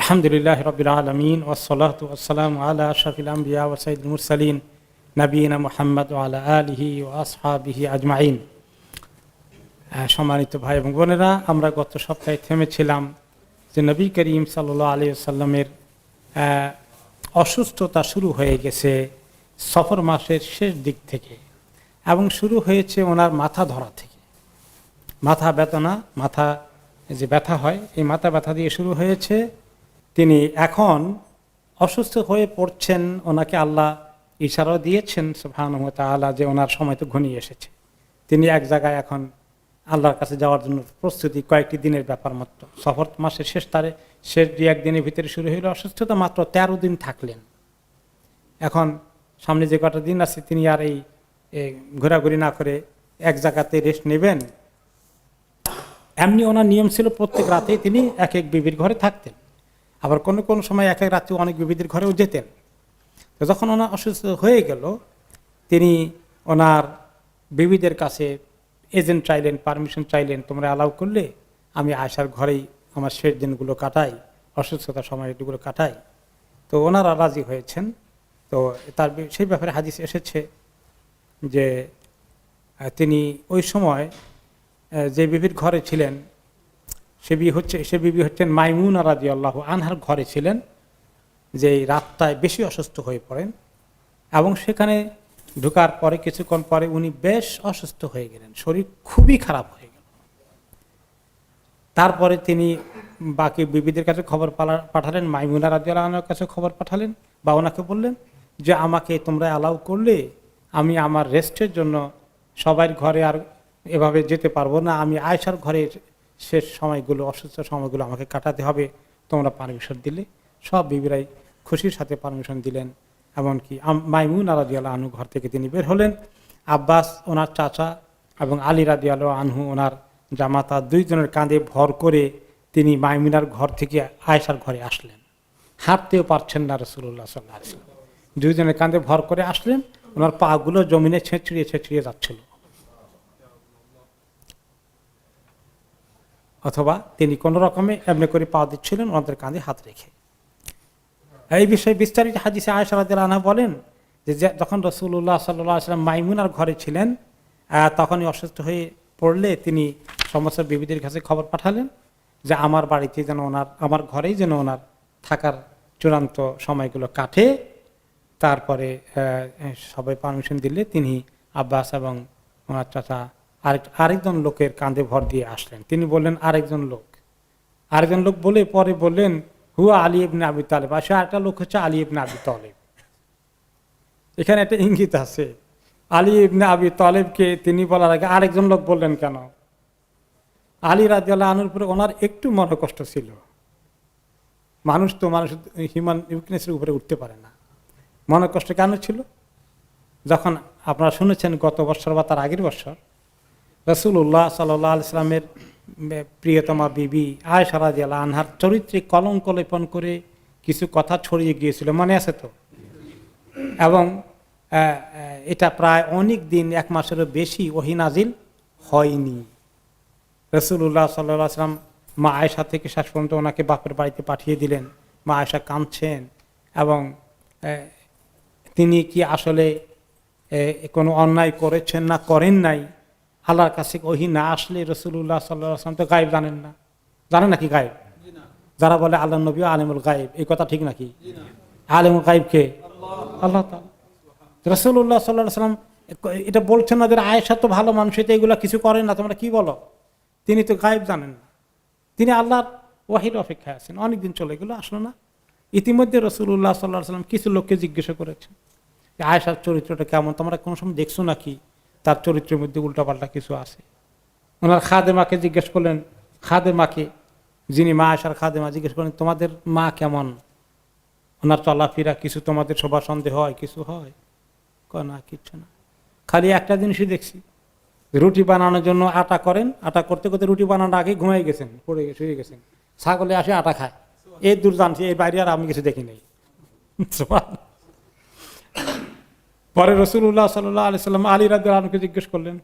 আলহামদুলিল্লাহ রাব্বিল আলামিন ওয়াসসালাতু ওয়াসসালামু আলা আশরাফিল আমবিয়া ওয়া সাইয়্যিদুল মুরসালিন নবিয়িনা মুহাম্মদ ওয়া আলা আলিহি ওয়া আসহাবিহি আজমাইন। সম্মানিত ভাই এবং বোনেরা, আমরা গত সপ্তাহে থেমেছিলাম যে নবী করিম সাল্লাল্লাহু আলাইহি ওয়াসাল্লামের অসুস্থতা শুরু হয়ে গেছে সফর মাসের শেষ দিক থেকে, এবং শুরু হয়েছে ওনার মাথা ধরা থেকে। মাথা ব্যথা মাথা যে ব্যথা হয়, এই মাথা ব্যথা দিয়ে শুরু হয়েছে। তিনি এখন অসুস্থ হয়ে পড়ছেন, ওনাকে আল্লাহ ইশারা দিয়েছেন সুবহানাহু ওয়া তাআলা যে ওনার সময় তো ঘনিয়ে এসেছে। তিনি এক জায়গায় এখন আল্লাহর কাছে যাওয়ার জন্য প্রস্তুতি, কয়েকটি দিনের ব্যাপার মাত্র। সফর মাসের শেষ 2-1 দিনের ভিতরে শুরু হইল অসুস্থতা, মাত্র 13 দিন থাকলেন। এখন সামনে যে কটা দিন আছে তিনি আর এই ঘোরাঘুরি না করে এক জায়গাতে রেস্ট নেবেন। এমনি ওনার নিয়ম ছিল প্রত্যেক রাতেই তিনি এক এক বিবির ঘরে থাকতেন, আবার কোনো কোনো সময় এক এক রাতে অনেক বিবিদের ঘরেও যেতেন। তো যখন ওনার অসুস্থ হয়ে গেল, তিনি ওনার বিবিদের কাছে এজেন্ট চাইলেন, পারমিশন চাইলেন, তোমরা অ্যালাউ করলে আমি আয়সার ঘরেই আমার শেষ দিনগুলো কাটাই, অসুস্থতার সময়গুলো কাটাই। তো ওনারা রাজি হয়েছেন। তো তার সেই ব্যাপারে হাদিস এসেছে যে তিনি ওই সময় যে বিবির ঘরে ছিলেন সে বিবি হচ্ছেন মাইমুনা রাদিয়াল্লাহু আনহার ঘরে ছিলেন, যে রাতটায় বেশি অসুস্থ হয়ে পড়েন, এবং সেখানে ঢোকার পরে কিছুক্ষণ পরে উনি বেশ অসুস্থ হয়ে গেলেন, শরীর খুবই খারাপ হয়ে গেল। তারপরে তিনি বাকি বিবিদের কাছে খবর পাঠালেন, মাইমুনা রাদিয়াল্লাহু আনহার কাছে খবর পাঠালেন, বা ওনাকে বললেন যে আমাকে তোমরা অ্যালাউ করলে আমি আমার রেস্টের জন্য সবার ঘরে আর এভাবে যেতে পারবো না, আমি আয়েশার ঘরের শেষ সময়গুলো, অসুস্থ সময়গুলো আমাকে কাটাতে হবে, তোমরা পারমিশন দিলে। সব বিবিরাই খুশির সাথে পারমিশন দিলেন। এমনকি মাইমুনা রাদিয়াল্লাহু আনহু ঘর থেকে তিনি বের হলেন। আব্বাস ওনার চাচা এবং আলী রাদিয়াল্লাহু আনহু ওনার জামাতা, দুইজনের কাঁধে ভর করে তিনি মাইমুনার ঘর থেকে আয়েশার ঘরে আসলেন। হাঁটতেও পারছেন না রাসূলুল্লাহ সাল্লাল্লাহু আলাইহি ওয়াসাল্লাম, দুইজনের কাঁধে ভর করে আসলেন। ওনার পাগুলো জমিনে ছেঁচড়িয়ে যাচ্ছিল, অথবা তিনি কোন রকমে এমনি করে পা দিচ্ছিলেন ওনাদের কাঁধে হাত রেখে। এই বিষয়ে বিস্তারিত হাদিসে আয়েশা রাদিয়াল্লাহু আনহা বলেন যে যখন রাসূলুল্লাহ সাল্লাল্লাহু আলাইহি ওয়াসাল্লাম মাইমুনার ঘরে ছিলেন, তখনই অসুস্থ হয়ে পড়লে তিনি সমস্ত বিবিদের কাছে খবর পাঠালেন যে আমার বাড়িতে যেন আমার ঘরেই যেন ওনার থাকার চূড়ান্ত সময়গুলো কাটে। তারপরে সবাই পারমিশন দিলে তিনি আব্বাস এবং ওনার চাচা আরেকজন লোকের কাঁধে ভর দিয়ে আসলেন। তিনি বললেন আরেকজন লোক বলে পরে বললেন হুয়া আলী ইবনে আবি তালেব। আসলে আরেকটা লোক হচ্ছে আলী ইবনে আবি তালেব। এখানে একটা ইঙ্গিত আছে, আলী ইবনে আবি তালেবকে তিনি বলার আগে আরেকজন লোক বললেন কেন? আলী রাদিয়াল্লাহু আনহুর উপরে ওনার একটু মনোকষ্ট ছিল। মানুষ হিউম্যান উইকনেসের উপরে উঠতে পারে না। মনোকষ্ট কেন ছিল? যখন আপনারা শুনেছেন গত বছর বা তার আগের বছর রাসূলুল্লাহ সাল্লাল্লাহু আলাইহি ওয়াসাল্লামের প্রিয়তমা বিবি আয়েশা রাদিয়াল্লাহু আনহার চরিত্রে কলঙ্ক লেপন করে কিছু কথা ছড়িয়ে গিয়েছিল, মনে আছে তো? এবং এটা প্রায় অনেক দিন, 1 মাসেরও বেশি ওহী নাজিল হয়নি। রাসূলুল্লাহ সাল্লাল্লাহু আলাইহি ওয়াসাল্লাম মা আয়েশা থেকে শেষ পর্যন্ত ওনাকে বাপের বাড়িতে পাঠিয়ে দিলেন। মা আয়েশা কাঁদছেন, এবং তিনি কি আসলে কোনো অন্যায় করেছেন না করেন নাই, আল্লাহর কাছে ওহী না আসলে রাসূলুল্লাহ সাল্লাল্লাহু আলাইহি ওয়াসাল্লাম তো গায়েব জানেন না। জানেন নাকি গায়েব? যারা বলে আল্লাহ নবী আলিমুল গায়েব, এই কথা ঠিক নাকি? আলিমুল গায়েব কে? আল্লাহ তাআলা। রাসূলুল্লাহ সাল্লাল্লাহু আলাইহি ওয়াসাল্লাম এটা বলছেন না যে আয়েশা তো ভালো মানুষ, এটা এগুলো কিছু করেন না, তোমরা কি বলো? তিনি তো গায়েব জানেন না, তিনি আল্লাহর ওয়াহির অপেক্ষায় আছেন। অনেকদিন চলে গেল, আসলো না। ইতিমধ্যে রাসূলুল্লাহ সাল্লাল্লাহু আলাইহি ওয়াসাল্লাম কিছু লোককে জিজ্ঞাসা করেছেন যে আয়েশার চরিত্রটা কেমন, তোমরা কোনো সময় দেখছো নাকি তার চরিত্রের মধ্যে উল্টাপাল্টা কিছু আছে? ওনার খাদেমাকে জিজ্ঞেস করলেন, খাদেমাকে, যিনি মা আয়েশার খাদেমা, জিজ্ঞেস করলেন তোমাদের মা কেমন, ওনার চলাফেরা কিছু তোমাদের সবার সন্দেহ হয়, কিছু হয়? না, কিচ্ছু না, খালি একটা জিনিসই দেখছি, রুটি বানানোর জন্য আটা করেন, আটা করতে করতে রুটি বানানোর আগে ঘুমিয়ে গেছেন, শুয়ে গেছেন, ছাগলে আসে আটা খায়, এই দূর জানছি, এর বাইরে আর আমি কিছু দেখি নাই। পরে রাসূলুল্লাহ সাল্লাল্লাহু আলাইহি ওয়াসাল্লাম আলী রাদিয়াল্লাহু আনহুকে জিজ্ঞেস করলেন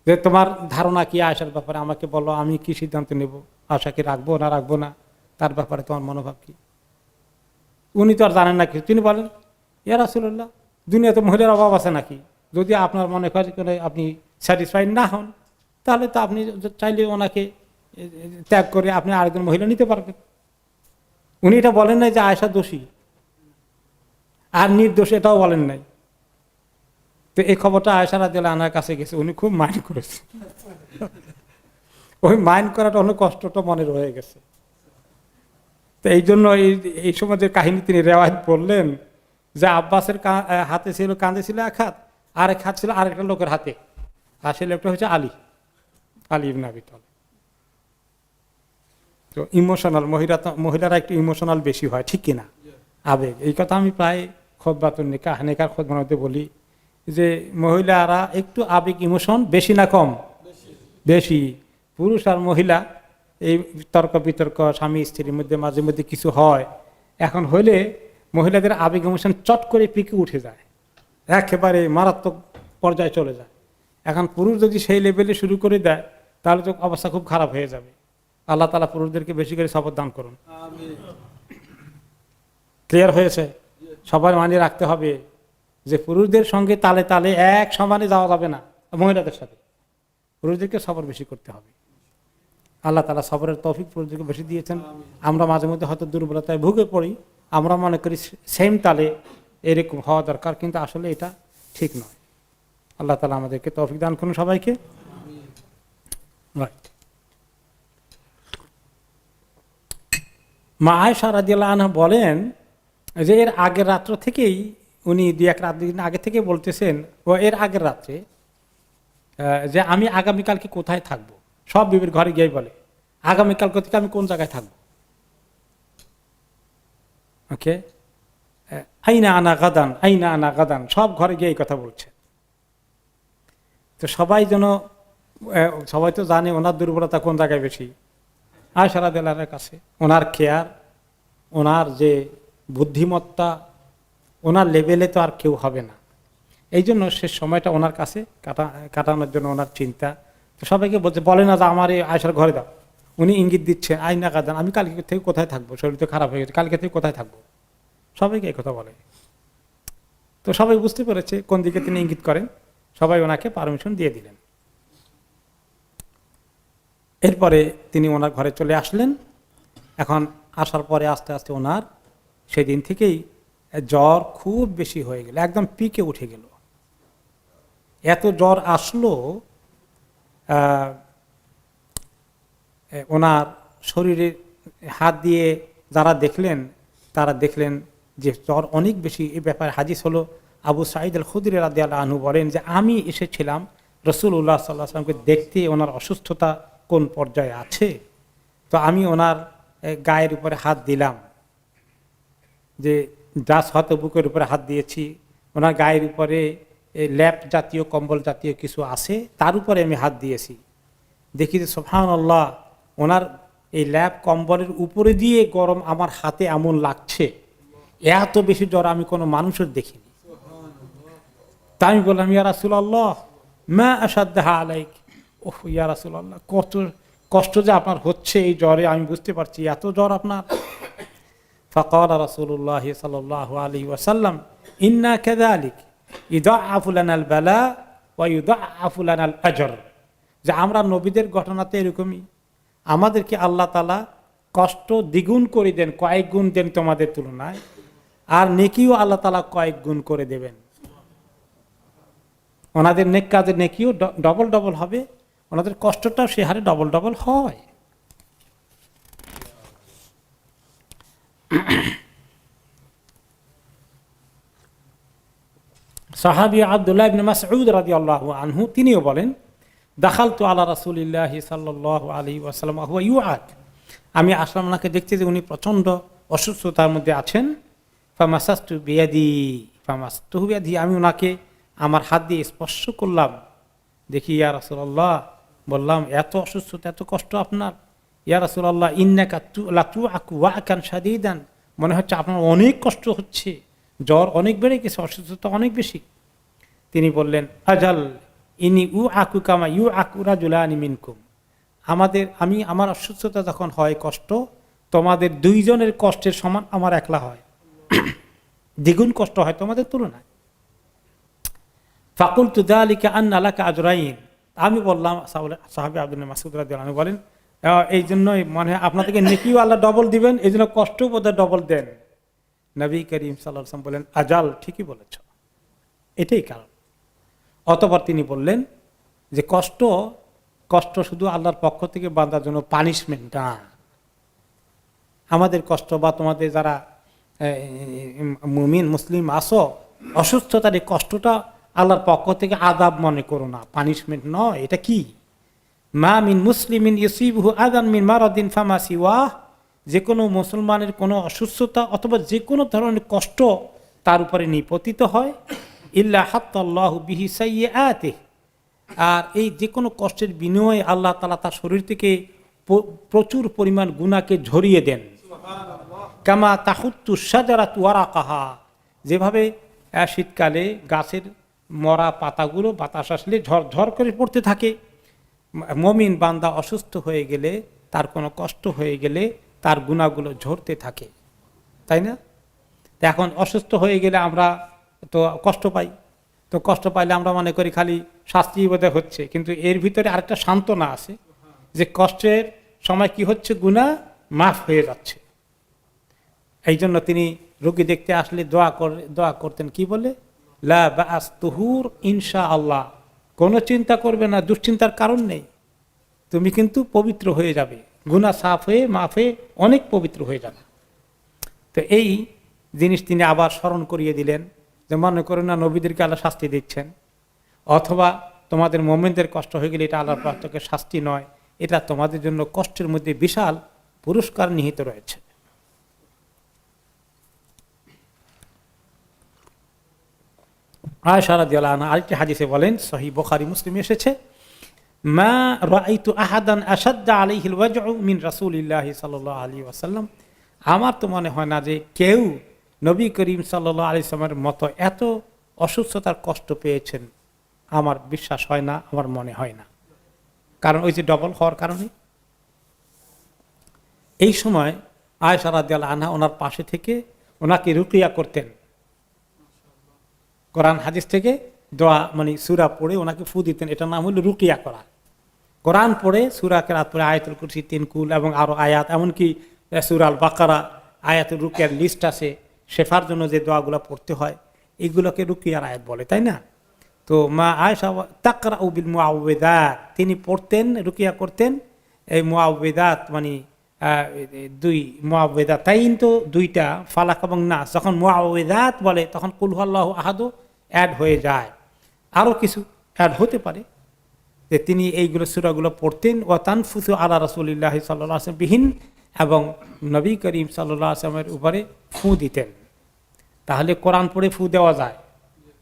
যে তোমার ধারণা কি আয়েশার ব্যাপারে, আমাকে বলো, আমি কি সিদ্ধান্ত নেব, আয়েশাকে রাখবো না রাখবো না? তার ব্যাপারে তোমার মনোভাব কি? উনি তো আর জানেন না কিছু। তিনি বলেন, ইয়া রাসূলুল্লাহ, দুনিয়াতে মহিলার অভাব আছে নাকি? যদি আপনার মনে করে আপনি স্যাটিসফাইড না হন, তাহলে তো আপনি চাইলে ওনাকে ত্যাগ করে আপনি আরেকজন মহিলা নিতে পারবেন। উনি এটা বলেন নাই যে আয়েশা দোষী আর নির্দোষ, এটাও বলেন নাই। তো এই খবরটা আয়েশা রাদিয়াল্লাহু আনহার কাছে গেছে, উনি খুব মাইন্ড করেছে। ওই মাইন্ড করাটা অনেক কষ্টটা মনে রয়ে গেছে। তো এই জন্য এই সময় যে কাহিনী তিনি রেওয়ায়ত বললেন যে আব্বাসের হাতে ছিল, কাঁধে ছিল এক হাত, আর এক হাত ছিল আরেকটা লোকের হাতে, আর সেই লোকটা হচ্ছে আলী ইবনে আবি তালেব। তো ইমোশনাল মহিলারা একটু ইমোশনাল বেশি হয়, ঠিক কিনা? আবেগ। এই কথা আমি প্রায় খুতবাতুন নিকাহ নেকার খুতবাতে বলি যে মহিলারা একটু আবেগ ইমোশন বেশি না কম? বেশি। পুরুষ আর মহিলা এই তর্ক বিতর্ক স্বামী স্ত্রীর মধ্যে মাঝে মধ্যে কিছু হয়, এখন হইলে মহিলাদের আবেগ ইমোশন চট করে পিকে উঠে যায়, একেবারে মারাত্মক পর্যায়ে চলে যায়। এখন পুরুষ যদি সেই লেভেলে শুরু করে দেয় তাহলে তো অবস্থা খুব খারাপ হয়ে যাবে। আল্লাহ তাআলা পুরুষদেরকে বেশি করে শপথ দান করুন। ক্লিয়ার হয়েছে? সবাই মানিয়ে রাখতে হবে যে পুরুষদের সঙ্গে তালে তালে এক সমানে যাওয়া যাবে না, মহিলাদের সাথে পুরুষদেরকে সবর বেশি করতে হবে। আল্লাহ তাআলা সবরের তৌফিক পুরুষদেরকে বেশি দিয়েছেন। আমরা মাঝে মধ্যে হয়তো দুর্বলতায় ভুগে পড়ি, আমরা মনে করি সেম তালে এরকম হওয়া দরকার, কিন্তু আসলে এটা ঠিক নয়। আল্লাহ তাআলা আমাদেরকে তৌফিক দান করুন সবাইকে। রাইট। মা আয়েশা রাদিয়াল্লাহু আনহা বলেন যে এর আগের রাত্র থেকেই উনি দুই এক রাত দিন আগে থেকে বলতেছেন, ও এর আগের রাত্রে যে আমি আগামীকালকে কোথায় থাকবো, সব বিবির ঘরে গিয়ে বলে আগামীকাল থেকে আমি কোন জায়গায় থাকবো। ওকে, আইনা আনা গাদান, আইনা আনা গাদান, সব ঘরে গিয়ে এই কথা বলছে। তো সবাই তো জানে ওনার দুর্বলতা কোন জায়গায় বেশি, আয়েশা রাদিয়াল্লাহু আনহার কাছে। ওনার কেয়ার, ওনার যে বুদ্ধিমত্তা, ওনার লেভেলে তো আর কেউ হবে না। এই জন্য শেষ সময়টা ওনার কাছে কাটানোর জন্য ওনার চিন্তা। তো সবাইকে বলে না যে আমার এই আয়েশার ঘরে দাও। উনি ইঙ্গিত দিচ্ছেন আইনা গাদান, আমি কালকে থেকে কোথায় থাকবো, শরীর তো খারাপ হয়ে গেছে, কালকে থেকে কোথায় থাকবো, সবাইকে এই কথা বলে। তো সবাই বুঝতে পেরেছে কোন দিকে তিনি ইঙ্গিত করেন, সবাই ওনাকে পারমিশন দিয়ে দিলেন। এরপরে তিনি ওনার ঘরে চলে আসলেন। এখন আসার পরে আস্তে আস্তে ওনার সেদিন থেকেই জ্বর খুব বেশি হয়ে গেল, একদম পিকে উঠে গেল। এত জ্বর আসলো, ওনার শরীরে হাত দিয়ে যারা দেখলেন তারা দেখলেন যে জ্বর অনেক বেশি। এই ব্যাপারে হাদিস হলো, আবু সাঈদ আল খুদরি রাদিয়াল্লাহু আনহু বলেন যে আমি এসেছিলাম রাসূলুল্লাহ সাল্লাল্লাহু আলাইহি ওয়াসাল্লামকে দেখতে ওনার অসুস্থতা কোন পর্যায়ে আছে। তো আমি ওনার গায়ের উপরে হাত দিলাম, যে দাস হয়তো বুকের উপরে হাত দিয়েছি, ওনার গায়ের উপরে ল্যাপ জাতীয় কম্বল জাতীয় কিছু আছে, তার উপরে আমি হাত দিয়েছি। দেখি যে সুবহানাল্লাহ, ওনার এই ল্যাপ কম্বলের উপরে দিয়ে গরম আমার হাতে এমন লাগছে, এত বেশি জ্বর আমি কোনো মানুষের দেখিনি। তাই আমি বললাম, ইয়া রাসূলুল্লাহ মা আশাদ্দাহা আলাইক, ওহ ইয়া রাসূলুল্লাহ, কত কষ্ট যে আপনার হচ্ছে এই জ্বরে, আমি বুঝতে পারছি, এত জ্বর আপনার। ফাকাল রাসূলুল্লাহ সাল্লাল্লাহু আলাইহি ওয়াসাল্লাম ইন্না কাযালিক ইদাআফু লানাল বালা ওয়া ইউদাআফু লানাল আজর, যে আমরা নবীদের ঘটনাতে এরকমই, আমাদেরকে আল্লাহ তাআলা কষ্ট দ্বিগুণ করে দেন, কয়েক গুণ দেন তোমাদের তুলনায়, আর নেকিও আল্লাহ তাআলা কয়েক গুণ করে দেবেন। ওনাদের নেক কাজের নেকিও ডবল ডবল হবে, ওনাদের কষ্টটাও সে হারে ডবল ডবল হয়। সাহাবী আব্দুল্লাহ ইবনে মাসউদ রাদিয়াল্লাহু আনহু তিনিও বলেন, দাখালতু আলা রাসূলিল্লাহি সাল্লাল্লাহু আলাইহি ওয়াসাল্লাম ওয়া হুয়া ইউআদ, আমি আসলাম ওনাকে দেখতে যে উনি প্রচন্ড অসুস্থতার মধ্যে আছেন। ফামাসাস্তু বিয়াদি, আমি ওনাকে আমার হাত দিয়ে স্পর্শ করলাম, দেখি ইয়া রাসূলুল্লাহ, বললাম এত অসুস্থতা, এত কষ্ট আপনার। ইয়া রাসূলুল্লাহ ইন্নাকা লাতুআকু ওয়াকান শাদীদান, মনে হচ্ছে আপনার অনেক কষ্ট হচ্ছে, জ্বর অনেক বেড়ে গেছে, অসুস্থতা অনেক বেশি। তিনি বললেন, আজাল ইনি আকু কামা রাজুলানি মিনকুম, আমার অসুস্থতা যখন হয় কষ্ট, তোমাদের দুইজনের কষ্টের সমান আমার একলা হয়, দ্বিগুণ কষ্ট হয় তোমাদের তুলনায়। ফাকুলতু যালিকা আন্না লাকা আজরাইন, আমি বললাম, সাহাবী আব্দুল্লাহ মাসউদ রাদিয়াল্লাহু আনহু বলেন, এই জন্যই মানে আপনাদেরকে নেকিও আল্লাহ ডবল দিবেন, এই জন্য কষ্ট বোধহয় ডবল দেন। নবী করিম সাল্লাল্লাহু আলাইহি ওয়াসাল্লাম বলেন, আজাল, ঠিকই বলেছ, এটাই কারণ। অতঃপর তিনি বললেন যে কষ্ট শুধু আল্লাহর পক্ষ থেকে বান্দার জন্য পানিশমেন্ট না। আমাদের কষ্ট বা তোমাদের যারা মুমিন মুসলিম আসো, অসুস্থতার এই কষ্টটা আল্লাহর পক্ষ থেকে আযাব মনে করো না, পানিশমেন্ট নয়। এটা কি? মা মিন মুসলিমিন ইউসিবহু আযান মিন মারাদিন ফামা সিওয়া, যে কোনো মুসলমানের কোনো অসুস্থতা অথবা যে কোনো ধরনের কষ্ট তার উপরে নিপতিত হয়, ইল্লা হাত্তাল্লাহু বিহি সাইয়্যাতিহি, আর এই যে কোনো কষ্টের বিনিময়ে আল্লাহ তাআলা তার শরীর থেকে প্রচুর পরিমাণ গুনাহকে ঝরিয়ে দেন। কামা তাহুত্তু শাজারাতু ওয়ারাকাহা, যেভাবে শীতকালে গাছের মরা পাতাগুলো বাতাস আসলে ঝরঝর করে পড়তে থাকে, মুমিন বান্দা অসুস্থ হয়ে গেলে, তার কোনো কষ্ট হয়ে গেলে তার গুনাহগুলো ঝরতে থাকে, তাই না? এখন অসুস্থ হয়ে গেলে আমরা তো কষ্ট পাই, তো কষ্ট পাইলে আমরা মনে করি খালি শাস্তি বোধহয় হচ্ছে, কিন্তু এর ভিতরে আরেকটা সান্ত্বনা আছে যে কষ্টের সময় কি হচ্ছে, গুনাহ মাফ হয়ে যাচ্ছে। এই জন্য তিনি রোগী দেখতে আসলে দোয়া করতেন, কি বলে? লা বা'আস তুহুর ইনশাআল্লাহ, কোনো চিন্তা করবে না, দুশ্চিন্তার কারণ নেই, তুমি কিন্তু পবিত্র হয়ে যাবে, গুনাহ সাফ হয়ে মাফ হয়ে অনেক পবিত্র হয়ে যাবে। তো এই জিনিস তিনি আবার স্মরণ করিয়ে দিলেন যে মনে করো না নবীদেরকে আল্লাহ শাস্তি দিচ্ছেন, অথবা তোমাদের মুমিনদের কষ্ট হয়ে গেলে এটা আল্লাহর পক্ষ থেকে শাস্তি নয়, এটা তোমাদের জন্য কষ্টের মধ্যে বিশাল পুরস্কার নিহিত রয়েছে। আয়েশা রাদিয়াল্লাহু আনহা আরেকটি হাদিসে বলেন, সহিহ বুখারী মুসলিমে এসেছে, মা রাআইতু আহাদান আশাদ্দা আলাইহিল ওয়াজউ মিন রাসূলিল্লাহি সাল্লাল্লাহু আলাইহি ওয়াসাল্লাম, আমার তো মনে হয় না যে কেউ নবী করিম সাল্লাল্লাহু আলাইহি ওয়াসাল্লামের মতো এত অসুস্থতার কষ্ট পেয়েছেন, আমার বিশ্বাস হয় না, আমার মনে হয় না। কারণ ওই যে ডবল হওয়ার কারণে। এই সময় আয়েশা রাদিয়াল্লাহু আনহা ওনার পাশে থেকে ওনাকে রুকিয়া করতেন, কোরআন হাদিস থেকে দোয়া মানে সূরা পড়ে ওনাকে ফু দিতেন, এটার নাম হলো রুকিয়া করা। কোরআন পড়ে সূরা কেরাত পড়ে আয়াতুল কুরসি, তিন কুল এবং আরো আয়াত, এমনকি সূরা আল বাকারা আয়াতুল রুকিয়ার লিস্ট আছে, শেফার জন্য যে দোয়াগুলো পড়তে হয় এগুলোকে রুকিয়ার আয়াত বলে, তাই না? তো মা আয়েশা তাকরাউ বিল মুআউযিযাত, তিনি পড়তেন, রুকিয়া করতেন এই মুআউযিযাত, মানে দুই মুআউযিযাতাইন, তো দুইটা, ফালাক এবং নাস। যখন মুআউযিযাত বলে তখন কুল হুয়াল্লাহু আহাদ অ্যাড হয়ে যায়, আরও কিছু অ্যাড হতে পারে, যে তিনি এইগুলো সূরাগুলো পড়তেন। ওয়া তানফুসু আলা রাসূলিল্লাহি সাল্লাল্লাহু আলাইহি ওয়াসাল্লাম বিহিন, এবং নবী করিম সাল্লাল্লাহু আলাইহি ওয়াসাল্লামের উপরে ফু দিতেন। তাহলে কোরআন পড়ে ফু দেওয়া যায়,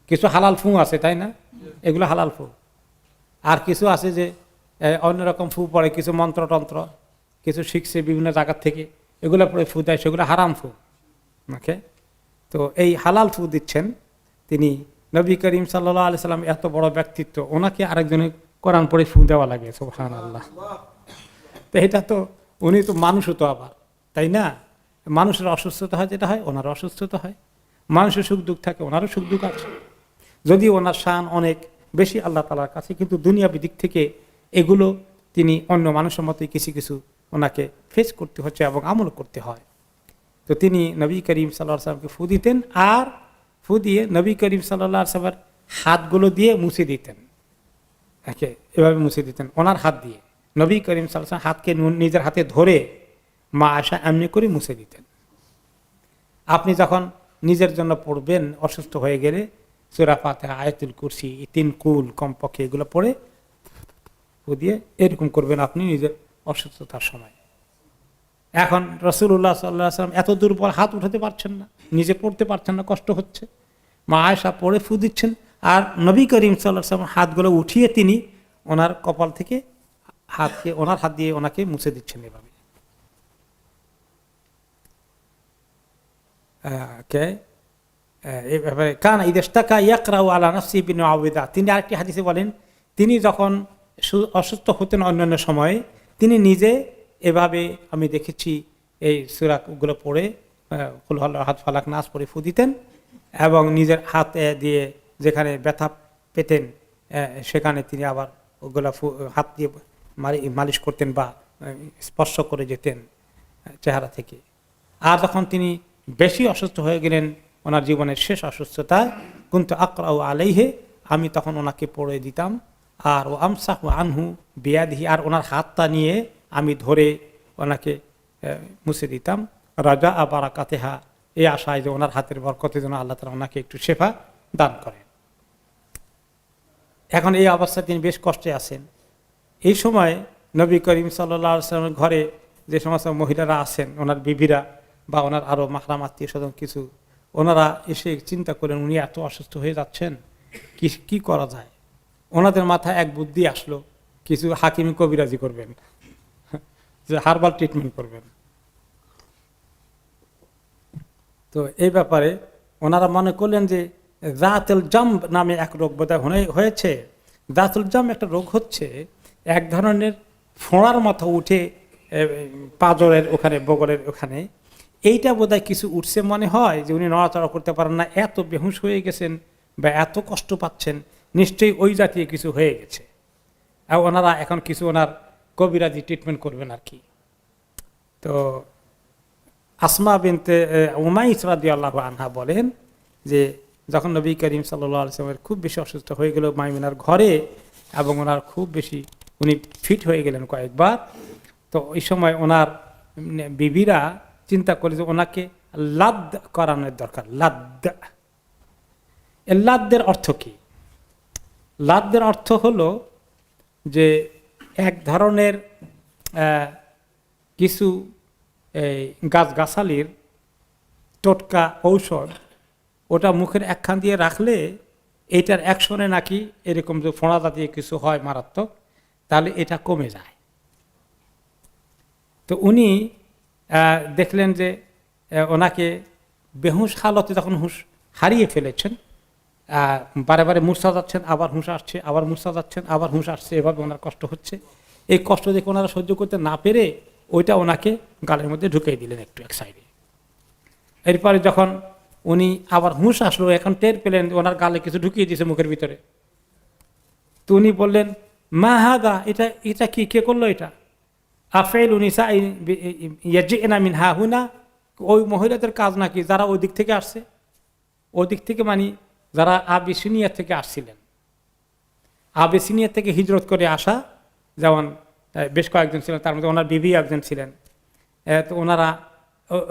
কিছু হালাল ফু আছে, তাই না? এগুলো হালাল ফু। আর কিছু আছে যে অন্যরকম ফু পড়ে, কিছু মন্ত্রতন্ত্র কিছু শিখছে বিভিন্ন জায়গা থেকে, এগুলো পড়ে ফু দেয়, সেগুলো হারাম ফু। ওকে, তো এই হালাল ফু দিচ্ছেন তিনি। নবী করিম সাল্লাল্লাহু আলাইহি সাল্লাম এত বড় ব্যক্তিত্ব, ওনাকে আরেকজনের কোরআন পড়ে ফু দেওয়া লাগে, সুবহানাল্লাহ। তো এটা তো উনি তো মানুষও তো আবার, তাই না? মানুষের অসুস্থতা হয় যেটা হয়, ওনার অসুস্থতা হয়, মানুষের সুখ দুঃখ থাকে, ওনারও সুখ দুঃখ আছে। যদি ওনার শান অনেক বেশি আল্লাহ তাআলার কাছে, কিন্তু দুনিয়াবী দিক থেকে এগুলো তিনি অন্য মানুষের মতোই কিছু কিছু ওনাকে ফেস করতে হচ্ছে এবং আমল করতে হয়। তো তিনি নবী করিম সাল্লাল্লাহু আলাইহি ওয়াসাল্লামকে ফু দিতেন, আর ফু দিয়ে নবী করিম সাল্লাল্লাহু আলাইহি ওয়াসাল্লামের হাতগুলো দিয়ে মুছে দিতেন, এভাবে মুছে দিতেন ওনার হাত দিয়ে। নবী করিম সাল্লাল্লাহু আলাইহি ওয়াসাল্লাম হাতকে নিজের হাতে ধরে মা আয়েশা এমনি করে মুছে দিতেন। আপনি যখন নিজের জন্য পড়বেন অসুস্থ হয়ে গেলে, সূরা ফাতিহা, আয়াতুল কুরসি, তিন কুল কমপক্ষে এগুলো পড়ে ফু দিয়ে এরকম করবেন আপনি নিজের অসুস্থতার সময়। এখন রাসূলুল্লাহ সাল্লাল্লাহু আলাইহি ওয়াসাল্লাম এত দুর্বল, হাত উঠাতে পারছেন না, নিজে পড়তে পারছেন না, কষ্ট হচ্ছে, মা আয়েশা পড়ে ফু দিচ্ছেন, আর নবী করিম সাল্লাল্লাহু আলাইহি ওয়াসাল্লাম হাতগুলো উঠিয়ে তিনি ওনার কপাল থেকে হাতকে ওনার হাত দিয়ে ওনাকে মুছে দিচ্ছেন এভাবে। কানা ইদাশতাকা ইয়াকরাউ আলা নাফসিহি বিল-মুআউযিযাত, তিনি আরেকটি হাদিসে বলেন, তিনি যখন অসুস্থ হতেন অন্যান্য সময়ে তিনি নিজে এভাবে আমি দেখেছি এই সূরাগুলো পড়ে কুল হু আহাদ, ফালাক, নাস পড়ে ফু দিতেন এবং নিজের হাতে দিয়ে যেখানে ব্যথা পেতেন সেখানে তিনি আবার ওগুলা হাত দিয়ে মালিশ করতেন বা স্পর্শ করে যেতেন চেহারা থেকে। আর যখন তিনি বেশি অসুস্থ হয়ে গেলেন, ওনার জীবনের শেষ অসুস্থতা, কুনতু আকরাউ আলাইহি, আমি তখন ওনাকে পড়ে দিতাম, আর ও আমসাহু আনহু বিয়াদিহি, আর ওনার হাতটা নিয়ে আমি ধরে ওনাকে মুছে দিতাম, রাজা বারাকাতিহা, এই আশায় যে ওনার হাতের বরকতে যেন আল্লাহ তাআলা ওনাকে একটু শেফা দান করেন। এখন এই অবস্থায় তিনি বেশ কষ্টে আছেন। এই সময় নবী করিম সাল্লাল্লাহু আলাইহি ওয়াসাল্লামের ঘরে যে সমস্ত মহিলারা আছেন, ওনার বিবিরা বা ওনার আরো মাহরাম আত্মীয় স্বজন কিছু, ওনারা এসে চিন্তা করেন উনি এত অসুস্থ হয়ে যাচ্ছেন, কি করা যায়। ওনাদের মাথায় এক বুদ্ধি আসলো, কিছু হাকিমি কবিরাজি করবেন, যে হার্বাল ট্রিটমেন্ট করবেন। তো এই ব্যাপারে ওনারা মনে করলেন যে দাতুল জাম্ব নামে এক রোগ বোধহয় হয়েছে। দাতুল জাম্ব একটা রোগ হচ্ছে, এক ধরনের ফোঁড়ার মতো উঠে পাঁজরের ওখানে, বগলের ওখানে, এইটা বোধহয় কিছু উঠছে মনে হয়, যে উনি নড়াচড়া করতে পারেন না, এত বেহুশ হয়ে গেছেন বা এত কষ্ট পাচ্ছেন, নিশ্চয়ই ওই জাতীয় কিছু হয়ে গেছে। আর ওনারা এখন কিছু ওনার কবিরাজি ট্রিটমেন্ট করবেন আর কি। তো আসমা বিনতে উমাইস রাদিয়াল্লাহু আনহা বলেন যে যখন নবী করিম সাল্লাল্লাহু আলাইহি ওয়াসাল্লামের খুব বেশি অসুস্থ হয়ে গেল মাইমুনার ঘরে, এবং ওনার খুব বেশি উনি ফিট হয়ে গেলেন কয়েকবার, তো ওই সময় ওনার বিবিরা চিন্তা করে যে ওনাকে লাদ করানোর দরকার। লাদ্দের অর্থ কি? লাদ্দের অর্থ হলো যে এক ধরনের কিছু গাছগাছালির টোটকা ঔষধ, ওটা মুখের একখান দিয়ে রাখলে এইটার অ্যাকশনে নাকি এরকম যে ফোঁড়া জাতীয় কিছু হয় মারাত্মক, তাহলে এটা কমে যায়। তো উনি দেখলেন যে ওনাকে বেহুশ হালতে যখন হুঁশ হারিয়ে ফেলেছেন, বারে বারে মুর্ছা যাচ্ছেন, আবার হুঁশ আসছে, আবার মুর্ছা যাচ্ছেন, আবার হুঁশ আসছে, এভাবে ওনার কষ্ট হচ্ছে। এই কষ্ট দেখে ওনারা সহ্য করতে না পেরে ওইটা ওনাকে গালের মধ্যে ঢুকিয়ে দিলেন একটু এক সাইডে। এরপরে যখন উনি আবার হুঁশ আসলো, এখন টের পেলেন ওনার গালে কিছু ঢুকিয়ে দিয়েছে মুখের ভিতরে। তো উনি বললেন, মা হাদা, এটা এটা কি, কে করলো এটা? আফেল উনিসা ইয়াজিনা মিন হাহুনা, ওই মহিলাদের কাজ নাকি যারা ওই দিক থেকে আসছে, ওই দিক থেকে মানে যারা আবিসিনিয়া থেকে আসছিলেন, আবিসিনিয়া থেকে হিজরত করে আসা, যেমন বেশ কয়েকজন ছিলেন, তার মধ্যে ওনার বিবি একজন ছিলেন। তো ওনারা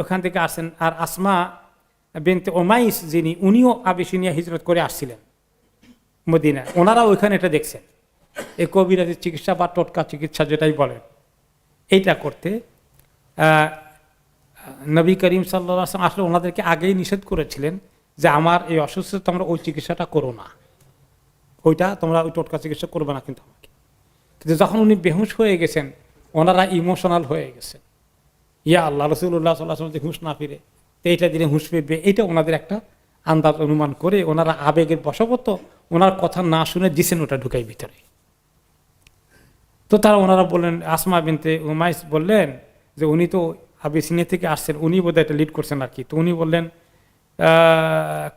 ওখান থেকে আসেন। আর আসমা বিনতে উমাইস যিনি, উনিও আবিসিনিয়া হিজরত করে আসছিলেন মদিনা, ওনারা ওইখানে এটা দেখছেন, এই কবিরাজি চিকিৎসা বা টোটকা চিকিৎসা যেটাই বলেন, এইটা করতে নবী করিম সাল্লাল্লাহু আলাইহি ওয়াসাল্লাম আসলে ওনাদেরকে আগেই নিষেধ করেছিলেন যে আমার এই অসুস্থতা তোমরা ওই চিকিৎসাটা করো না, ওইটা তোমরা ওই টোটকা চিকিৎসা করবে না কিন্তু আমাকে। কিন্তু যখন উনি বেহুশ হয়ে গেছেন, ওনারা ইমোশনাল হয়ে গেছেন, ইয়া আল্লাহ, রাসূলুল্লাহ সাল্লাল্লাহু আলাইহি ওয়াসাল্লাম যে হুঁশ না ফিরে, তো এইটা দিলে হুঁশ ফিরবে, এটা ওনাদের একটা আন্দাজ অনুমান করে ওনারা আবেগের বশবর্ত ওনার কথা না শুনে দিছেন ওটা ঢুকাই ভিতরে। তো তারা ওনারা বললেন, আসমা বিনতে উমাইস বললেন যে উনি তো আবিসিনিয়া থেকে আসছেন, উনি বোধহয় এটা লিড করছেন আর কি। তো উনি বললেন,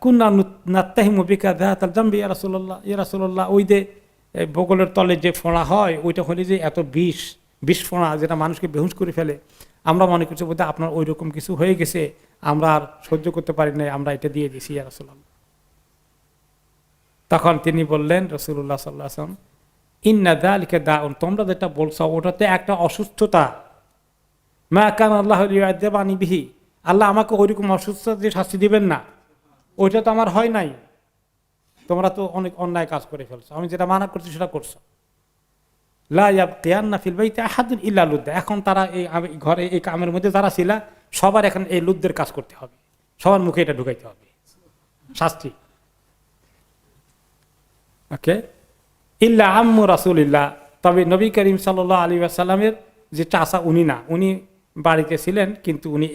কুন্না নাত্তাহিমু বিকা যাতাল জামবি ইয়া রাসূলুল্লাহ, ইয়া রাসূলুল্লাহ, ওই যে বগলের তলে যে ফোঁড়া হয়, ওইটা হলে যে এত বিষ ফোঁড়া যেটা মানুষকে বেহুশ করে ফেলে, আমরা মনে করছি বোধহয় আপনার ওই রকম কিছু হয়ে গেছে, আমরা আর সহ্য করতে পারি না, আমরা এটা দিয়ে দিছি ইয়া রাসূলুল্লাহ। তখন তিনি বললেন, রাসূলুল্লাহ সাল্লাল্লাহু আলাইহি ওয়াসাল্লাম, ইন্না যালিকা দাউন, তোমরা যেটা বলছো ওটাতে একটা অসুস্থতা, মা কানা আল্লাহু লিয়ুআযিবানি বিহি, আল্লাহ আমাকে ওইরকম অসুস্থতা দিয়ে শাস্তি দিবেন না, ওইটা তো আমার হয় নাই, তোমরা তো অনেক অন্যায় কাজ করে ফেলছো, আমি যেটা মানা করছি সেটা করছো। লা ইয়াবকিয়ান্না ফিল বাইতি আহাদুন ইল্লা লুদ্দা, এখন তারা এই ঘরে এই কামের মধ্যে যারা ছিল সবার এখন এই লুদ্দের কাজ করতে হবে, সবার মুখে এটা ঢুকাইতে হবে শাস্তি। ওকে, ইল্লা আম্মু রাসূলিল্লাহ, তবে নবী করিম সাল্লাল্লাহু আলাইহি ওয়াসাল্লামের যে চাচা, উনি না, উনি বাড়িতে ছিলেন কিন্তু উনি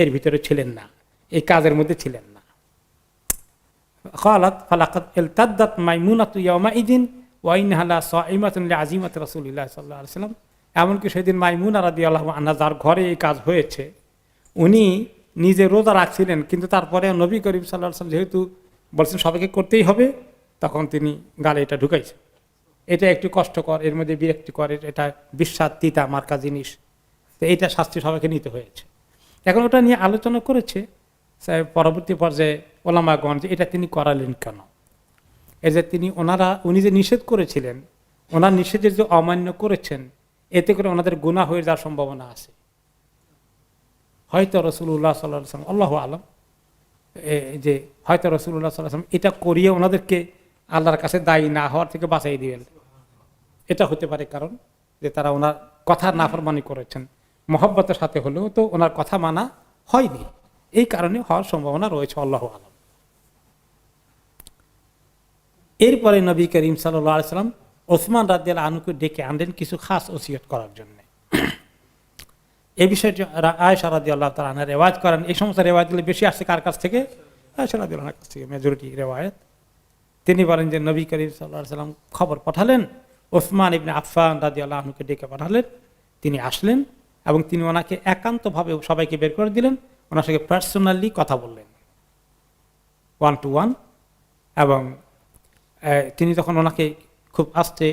এর ভিতরে ছিলেন না, এই কাজের মধ্যে ছিলেন না। ক্বালাত ফালাকাদ ইলতাদ্দাত মাইমুনাতু ইয়াওমাইদিন ওয়া ইনহা লা সাইমাতুন লিআযিমাতি রাসূলিল্লাহ সাল্লাল্লাহু আলাইহি ওয়াসাল্লাম, এমনকি সেদিন মাইমুনা রাদিয়াল্লাহু আনহা যার ঘরে এই কাজ হয়েছে, উনি নিজে রোজা রাখছিলেন, কিন্তু তারপরে নবী করিম সাল্লাল্লাহু আলাইহি ওয়াসাল্লাম যেহেতু বলছেন সবাইকে করতেই হবে, তখন তিনি গালে এটা ঢুকাইছেন। এটা একটু কষ্টকর, এর মধ্যে বিরক্তিকর, এটা বিস্বাদ তিতা মার্কা জিনিস, তো এটা শাস্তি সবাইকে নিতে হয়েছে। এখন ওটা নিয়ে আলোচনা করেছে পরবর্তী পর্যায়ে ওলামাগণ যে এটা তিনি করালেন কেন। এই যে উনি যে নিষেধ করেছিলেন, ওনার নিষেধের যে অমান্য করেছেন, এতে করে ওনাদের গুনাহ হয়ে যাওয়ার সম্ভাবনা আছে। হয়তো রাসূলুল্লাহ সাল্লাল্লাহু আলাইহি ওয়াসাল্লাম, আল্লাহু আলাম, যে হয়তো রাসূলুল্লাহ সাল্লাল্লাহু আলাইহি ওয়াসাল্লাম এটা করিয়ে ওনাদেরকে আল্লাহর কাছে দায়ী না হওয়ার থেকে বাঁচাই দিবেন। এটা হতে পারে কারণ যে তারা ওনার কথা নাফরমানি করেছেন, মহব্বতের সাথে হলেও তো ওনার কথা মানা হয়নি, এই কারণে হওয়ার সম্ভাবনা রয়েছে, আল্লাহু আলাম। এরপরে নবী করিম সাল্লাল্লাহু আলাইহি ওয়াসাল্লাম ওসমান রাদিয়াল্লাহু আনহুকে ডেকে আনলেন কিছু খাস ওসিয়ত করার জন্য। এই বিষয়টি আয়েশা রাদিয়াল্লাহু তাআলা আনহা রিওয়ায়াত করেন। এই সমস্ত রিওয়ায়াতগুলো বেশি আসছে কার কাছ থেকে? আয়েশা রাদিয়াল্লাহু আনহার কাছ থেকে, মেজরিটি রিওয়ায়াত। তিনি বলেন যে নবী করিম সাল্লাল্লাহু আলাইহি ওয়াসাল্লাম খবর পাঠালেন, ওসমান ইবনে আফফান রাদিয়াল্লাহু আনহুকে ডেকে পাঠালেন। তিনি আসলেন এবং তিনি ওনাকে একান্তভাবে সবাইকে বের করে দিলেন, ওনার সঙ্গে পার্সোনালি কথা বললেন, 1 to 1। এবং তিনি যখন ওনাকে খুব আস্তে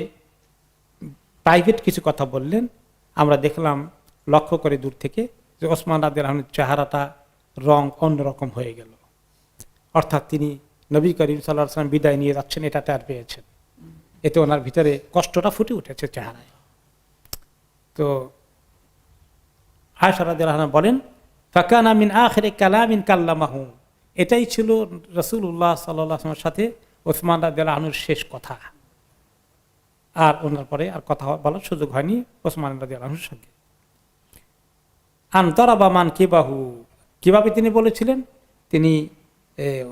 প্রাইভেট কিছু কথা বললেন, আমরা দেখলাম লক্ষ্য করে দূর থেকে যে ওসমান রাদিয়াল্লাহু আনহুর চেহারাটা রং অন্যরকম হয়ে গেল, অর্থাৎ তিনি নবী করিম সাল্লাল্লাহু আলাইহি ওয়াসাল্লাম বিদায় নিয়ে যাচ্ছেন এটা টের পেয়েছেন। এতে ওনার ভিতরে কষ্টটা ফুটে উঠেছে চেহারায়। তো আয়েশা রাদিয়াল্লাহু আনহা বলেন, ফাকানা মিন আখিরি কালামিন কাল্লামাহু, এটাই ছিল রাসূলুল্লাহ সাল্লাল্লাহু আলাইহি ওয়াসাল্লামের সাথে ওসমান রাদিয়াল্লাহু আনহুর শেষ কথা। আর ওনার পরে আর কথা বলার সুযোগ হয়নি ওসমান রাদিয়াল্লাহু আনহুর সঙ্গে। আনতারাবা মান কিবাহু, কিভাবে তিনি বলেছিলেন? তিনি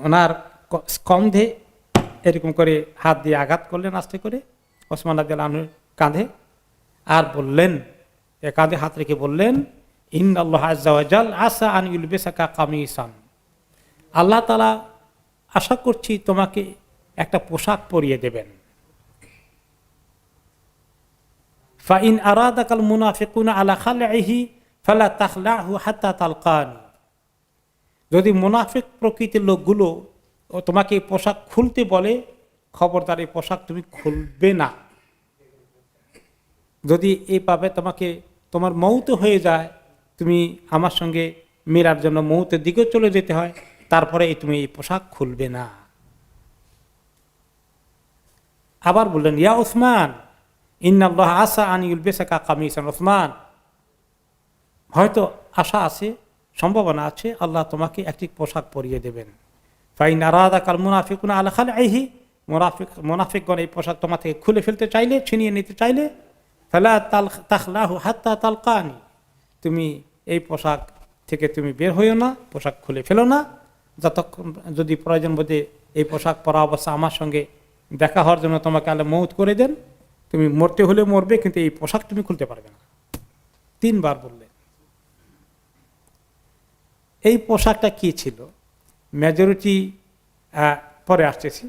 ওনার স্কন্ধে এরকম করে হাত দিয়ে আঘাত করলেন আস্তে করে ওসমান রাদিয়াল্লাহু আনহুর কাঁধে, আর বললেন, কাঁধে হাত রেখে বললেন, ইন্নাল্লাহ আযজা ওয়া জাল আসা আন ইউলবিসাকা কামিসান, আল্লাহ তাআলা আশা করছি তোমাকে একটা পোশাক পরিয়ে দেবেন। ফাইন আরাদাকাল মুনাফিকুনা আলা খালইহি ফালা তাখলাহু হাত্তা তালকানি, যদি মুনাফিক প্রকৃতির লোকগুলো তোমাকে পোশাক খুলতে বলে, খবরদার এই পোশাক তুমি খুলবে না। যদি এইভাবে তোমাকে তোমার মৌত হয়ে যায়, তুমি আমার সঙ্গে মেরার জন্য মৌতের দিকে চলে যেতে হয়, তারপরে তুমি এই পোশাক খুলবে না। আবার বললেন, ইয়া উসমান ইন্নাল্লাহ আসা আন ইউলবিসাকা কামিসান, উসমান হয়তো আশা আছে, সম্ভাবনা আছে আল্লাহ তোমাকে একটি পোশাক পরিয়ে দেবেন। ফাইন আরাদাকাল মুনাফিকুনা আলা খালইহি, মুনাফিকগণ এই পোশাক তোমার থেকে খুলে ফেলতে চাইলে, ছিনিয়ে নিতে চাইলে, ফালা তাখলাহু হাত্তা তালকানি, তুমি এই পোশাক থেকে তুমি বের হইও না, পোশাক খুলে ফেলো না, যতক্ষণ যদি প্রয়োজন বোধে এই পোশাক পরা অবস্থা আমার সঙ্গে দেখা হওয়ার জন্য তোমাকে আল্লাহ মউত করে দেন, তুমি মরতে হলে মরবে, কিন্তু এই পোশাক তুমি খুলতে পারবে না। 3 বার বললেন। এই পোশাকটা কি ছিল? মেজরিটি পরে আসতেছি।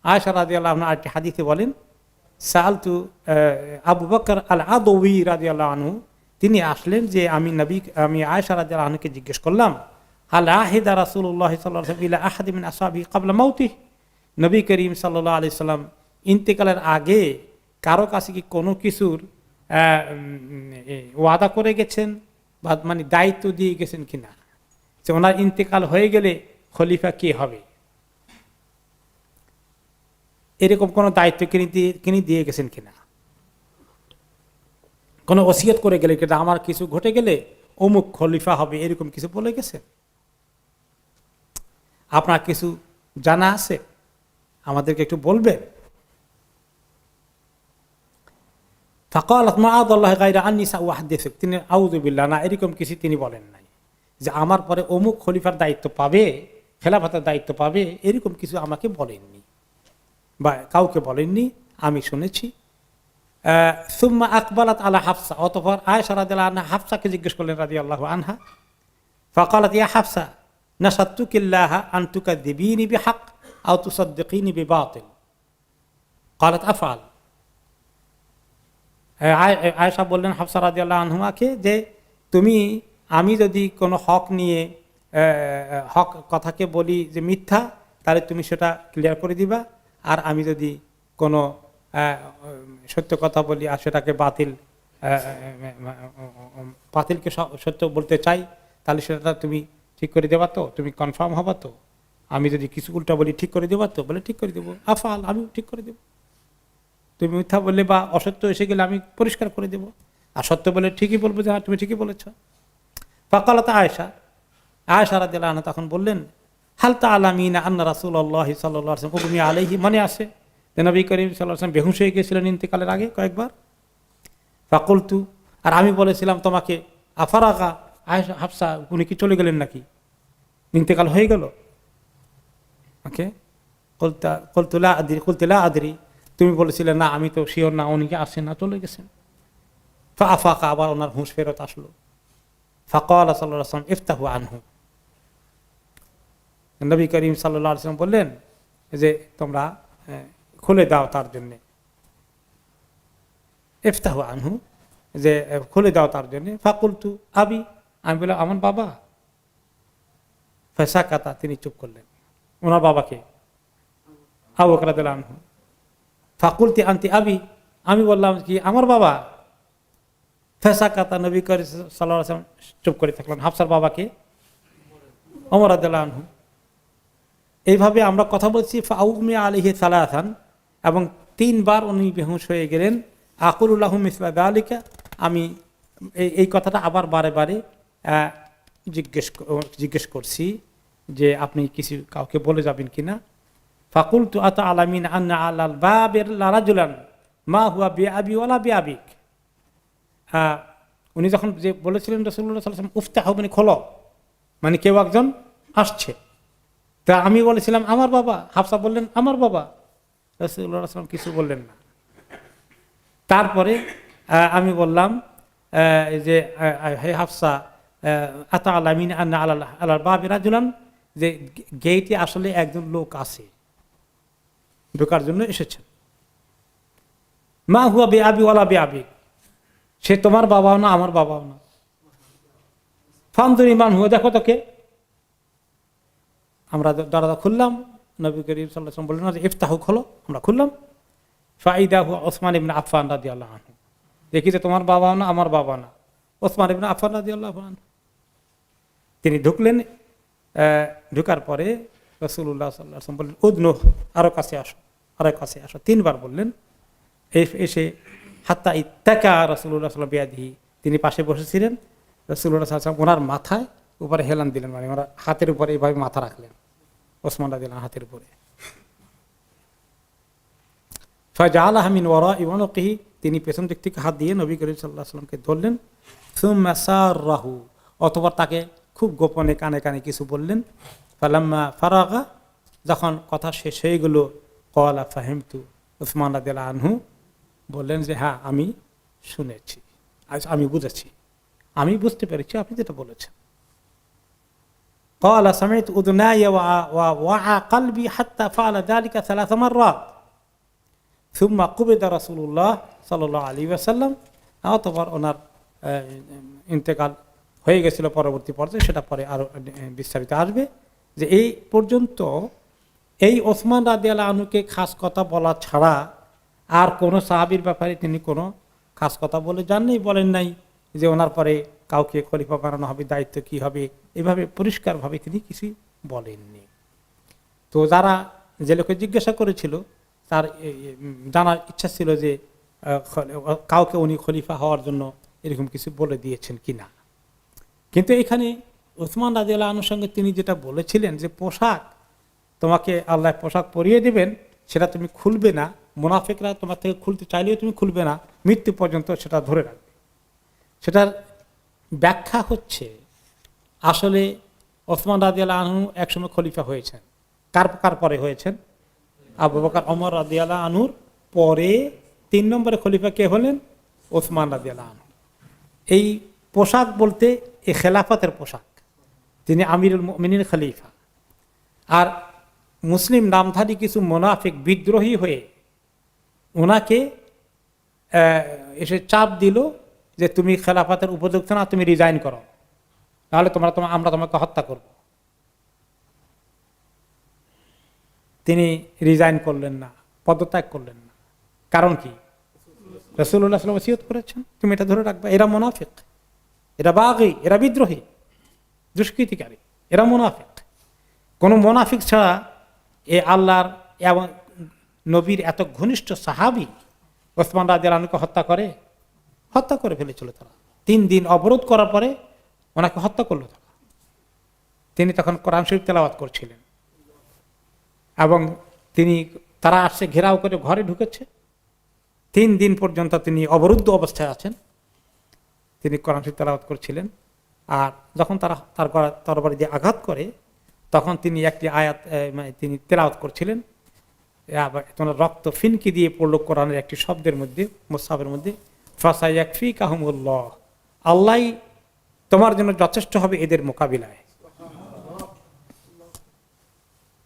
আয়েশা রাদিয়াল্লাহু আনহা আরেকটি হাদিসে বলেন, সাআলতু আবু বকর আল আদওয়ী রাদিয়াল্লাহু আনহু, তিনি আসলেন যে আমি আয়েশা রাদিয়াল্লাহু আনহাকে জিজ্ঞেস করলাম, হাল আহিদা রাসূলুল্লাহ সাল্লাল্লাহু আলাইহি ওয়াসাল্লাম ইলা আহাদি মিন আসহাবিহি ক্বাবলা মাউতিহি, নবী করিম সাল্লাল্লাহু আলাইহি ওয়াসাল্লাম ইন্তেকালের আগে কারো কাছে কি কোনো কিছুর ওয়াদা করে গেছেন বা মানে দায়িত্ব দিয়ে গেছেন কিনা, যে ওনার ইন্তেকাল হয়ে গেলে খলিফা কে হবে, এরকম কোনো দায়িত্ব তিনি দিয়ে গেছেন কিনা, কোনো ওসিয়ত করে গেলে কিনা আমার কিছু ঘটে গেলে অমুক খলিফা হবে, এরকম কিছু বলে গেছেন? আপনার কিছু জানা আছে, আমাদেরকে একটু বলবেন। ফাকালাত মাআযাল্লাহি গায়রা আন্নী সাউহাদ্দিসুক, তিনি আউযু বিল্লাহ, না এরকম কিছু তিনি বলেন নাই যে আমার পরে অমুক খলিফার দায়িত্ব পাবে, খেলাফতের দায়িত্ব পাবে, এরকম কিছু আমাকে বলেননি বা কাউকে বলেননি, আমি শুনেছি। সুম্মা আকবালাত আলা হাফসা, অতঃপর আয়েশা রাদিয়াল্লাহু আনহা হাফসাকে জিজ্ঞেস করলেন রাদিয়াল্লাহু আনহা, ফাকালাত ইয়া হাফসা নাসাতুকিল্লাহ আন তুকাযযিবিনি বিহক আও তুসাদ্দিকিনি বিবাতিল, ক্বালাত আফআল। আয়েশা বললেন হাফসা রাদিয়াল্লাহু আনহাকে যে তুমি আমি যদি কোনো হক নিয়ে হক কথাকে বলি যে মিথ্যা, তাহলে তুমি সেটা ক্লিয়ার করে দিবা, আর আমি যদি কোনো সত্য কথা বলি আর সেটাকে বাতিলকে সত্য বলতে চাই, তাহলে সেটা তুমি ঠিক করে দেবা তো, তুমি কনফার্ম হবা তো? আমি যদি কিছু উল্টা বলি ঠিক করে দেবা তো? বলে ঠিক করে দেবো, আফাল, আমি ঠিক করে দেবো। তুমি মিথ্যা বললে বা অসত্য এসে গেলে আমি পরিষ্কার করে দেবো, আর সত্য বলে ঠিকই বলবো যে হ্যাঁ তুমি ঠিকই বলেছ। ফাকালাত আয়েশা রাদিয়াল্লাহু আনহা তখন বললেন, হাল তা'লামিনা আন্না রাসূলুল্লাহ সাল্লাল্লাহু আলাইহি ওয়াসাল্লাম উগমি আলাইহি, মনে আছে যে নবী করিম সাল্লাল্লাহু আলাইহি ওয়াসাল্লাম বেহুশ হয়ে গিয়েছিলেন ইন্তেকালের আগে কয়েকবার। ফাকুলতু, আর আমি বলেছিলাম তোমাকে, আফারাগা, আয়েশা হাফসা উনি কি চলে গেলেন নাকি, ইন্তেকাল হয়ে গেল? ওকে, কুলতু লা আদরি, তুমি বলেছিলে না আমি তো শিওর না, উনি কি আসেন না চলে গেছেন। ফাআফাকা, আবার ওনার হুঁশ ফেরত আসলো। ফাকালা সাল্লাল্লাহু আলাইহি ওয়াসাল্লাম ইফতাহু আনহু, নবী করিম সাল্লাল্লাহু আলাইহি ওয়াসাল্লাম বললেন যে তোমরা খুলে দাও তার জন্য, ইফতাহু আনহু, যে খুলে দাও তার জন্য। ফাকুলতু আবি, আমি বললাম আমার বাবা। ফাসাকাতা, তিনি চুপ করলেন। ওনার বাবাকে, আবু বকর রাদিয়াল্লাহু আনহু। ফাকুলতি আনতি আবি, আমি বললাম কি আমার বাবা। ফাসাকাতা, নবী করিম সাল্লাল্লাহু আলাইহি ওয়াসাল্লাম চুপ করে থাকলেন। হাফসার বাবাকে ওমর রাদিয়াল্লাহু আনহু। এইভাবে আমরা কথা বলছি। ফাউগমি আলাইহি সালাসান, এবং 3 বার উনি বেহুশ হয়ে গেলেন। আকুলু লাহু মিসলা যালিকা, আমি এই কথাটা আবার বারে বারে জিজ্ঞেস করছি যে আপনি কিছু কাউকে বলে যাবেন কিনা। ফাকুলতু আতা আলামিন আন্না আলাল বাবির লারাজুলান মা হুয়া বিআবি ওয়ালা বিআবিক। উনি যখন যে বলেছিলেন রাসূলুল্লাহ সাল্লাল্লাহু আলাইহি ওয়াসাল্লাম উফতাহু, মানে খোলো, মানে কেউ একজন আসছে। তা আমি বলেছিলাম আমার বাবা। হাফসা বললেন আমার বাবা। রাসূলুল্লাহ সাল্লাল্লাহু আলাইহি ওয়াসাল্লাম কিছু বললেন না। তারপরে আমি বললাম যে হে হাফসা, আতা আলামিন আন্না আলাল বাবি রাজুলান, যে গেটে আসলে একজন লোক আছে, ঢোকার জন্য এসেছেন। মা হুয়া বিআবি ওয়ালা বিআবিক, সে তোমার বাবাও না আমার বাবাও না। ফানজুরি মান হুয়া, দেখো তোকে। আমরা দরজা খুললাম, নবী করিম সাল্লাল্লাহু আলাইহি ওয়াসাল্লাম বললেন যে ইফতাহু, খোলো। আমরা খুললাম। ফাইদা হুয়া ওসমান ইবনে আফফান রাদিয়াল্লাহু আনহু, দেখি যে তোমার বাবাও না আমার বাবা না, ওসমান ইবনে আফফান রাদিয়াল্লাহু আনহু। তিনি ঢুকলেন। ঢুকার পরে রাসূলুল্লাহ সাল্লাল্লাহু আলাইহি ওয়াসাল্লাম বললেন উদনু, আরো কাছে আসো, আরো কাছে আসো। 3 বার বললেন। এসে হাত্তা ইত্তাকা রাসূলুল্লাহ সাল্লাল্লাহু আলাইহি ওয়াসাল্লাম বিয়াদিহি, তিনি পাশে বসেছিলেন। রাসূলুল্লাহ সাল্লাল্লাহু আলাইহি ওয়াসাল্লাম ওনার মাথায় উপরে হেলান দিলেন, মানে ওনার হাতের উপরে এইভাবে মাথা রাখলেন, ওসমান রাদিয়াল্লাহু হাতের উপরে। ফাজাআলাহা মিন ওয়ারাই উনুকিহি, তিনি পেছন দিক থেকে হাত দিয়ে নবী করিম সাল্লাল্লাহু আলাইহি ওয়াসাল্লামকে ধরলেন। সুম্মা সাররাহু, অতঃপর তাকে খুব গোপনে কানে কানে কিছু বললেন। ফালাম্মা ফারাগা, যখন কথা শেষ হয়ে গেল, ক্বালা ফাহিমতু, উসমান রাদিয়াল্লাহু আনহু বললেন যে হ্যাঁ আমি শুনেছি, আমি বুঝেছি, আমি বুঝতে পেরেছি আপনি যেটা বলেছেন। ক্বালা সামি'তু উযুনায়া ওয়া ওয়া'a কলবি হাত্তা ফা'আলা যালিকা 3 মাররাত সুম্মা কুবিদা রাসূলুল্লাহ সাল্লাল্লাহু আলাইহি ওয়াসাল্লাম। অতঃপর ওনার ইন্তেকাল হয়ে গেছিল পরবর্তী পর্যায়ে, সেটা পরে আরো বিস্তারিত আসবে। যে এই পর্যন্ত এই ওসমান রাদিয়াল্লাহু আনহুকে খাস কথা বলা ছাড়া আর কোনো সাহাবীর ব্যাপারে তিনি কোনো খাস কথা বলে যাননি, বলেন নাই যে ওনার পরে কাউকে খলিফা বানানো হবে, দায়িত্ব কি হবে, এভাবে পরিষ্কারভাবে তিনি কিছুই বলেননি। তো যারা যে লোকে জিজ্ঞাসা করেছিল তার জানার ইচ্ছা ছিল যে কাউকে উনি খলিফা হওয়ার জন্য এরকম কিছু বলে দিয়েছেন কিনা। কিন্তু এখানে ওসমান রাদিয়াল্লাহু আনহুর সঙ্গে তিনি যেটা বলেছিলেন যে পোশাক তোমাকে আল্লাহ পোশাক পরিয়ে দিবেন, সেটা তুমি খুলবে না, মুনাফিকরা তোমার থেকে খুলতে চাইলেও তুমি খুলবে না, মৃত্যু পর্যন্ত সেটা ধরে রাখবে। সেটার ব্যাখ্যা হচ্ছে আসলে ওসমান রাদিয়াল্লাহু আনহু একসময় খলিফা হয়েছেন। কার পরে হয়েছেন? আবু বকর ওমর রাদিয়াল্লাহু আনহুর পরে 3 নম্বরে খলিফা কে হলেন? ওসমান রাদিয়াল্লাহু আনহু। এই পোশাক বলতে এই খেলাফতের পোশাক, তিনি আমিরুল মুমিনিন খলিফা। আর মুসলিম নামধারী কিছু মুনাফিক বিদ্রোহী হয়ে ওনাকে এসে চাপ দিল যে তুমি খেলাফতের উপযুক্ত না, তুমি রিজাইন করো। নাহলে আমরা তোমাকে হত্যা করব। তিনি রিজাইন করলেন না, পদত্যাগ করলেন না। কারণ কি? রাসূলুল্লাহ সাল্লাল্লাহু আলাইহি ওয়াসাল্লাম ওসিয়ত করেছেন, তুমি এটা ধরে রাখবা। এরা মুনাফিক, এরা বাগী, এরা বিদ্রোহী, দুষ্কৃতিকারী, এরা মুনাফিক। কোন মুনাফিক ছাড়া এ আল্লাহর এবং নবীর এত ঘনিষ্ঠ সাহাবী ওসমান রাদিয়াল্লাহু আনহুকে হত্যা করে ফেলেছিল তারা। 3 দিন অবরোধ করার পরে ওনাকে হত্যা করলো তারা। তিনি তখন কোরআন শরীফ তেলাওয়াত করছিলেন এবং তারা আসছে ঘেরাও করে ঘরে ঢুকেছে। 3 দিন পর্যন্ত তিনি অবরুদ্ধ অবস্থায় আছেন, তিনি কোরআন শরীফ তেলাওয়াত করছিলেন। আর যখন তারা তার তরবারি দিয়ে আঘাত করে, তখন তিনি একটি আয়াত তিনি তেলাওয়াত করছিলেন, রক্ত ফিনকি দিয়ে পড়লো কোরআনের একটি শব্দের মধ্যে, মুসহাফের মধ্যে, ফাসায়াকফিকাহুমুল্লাহ, আল্লাহ তোমার জন্য যথেষ্ট হবে এদের মোকাবিলায়।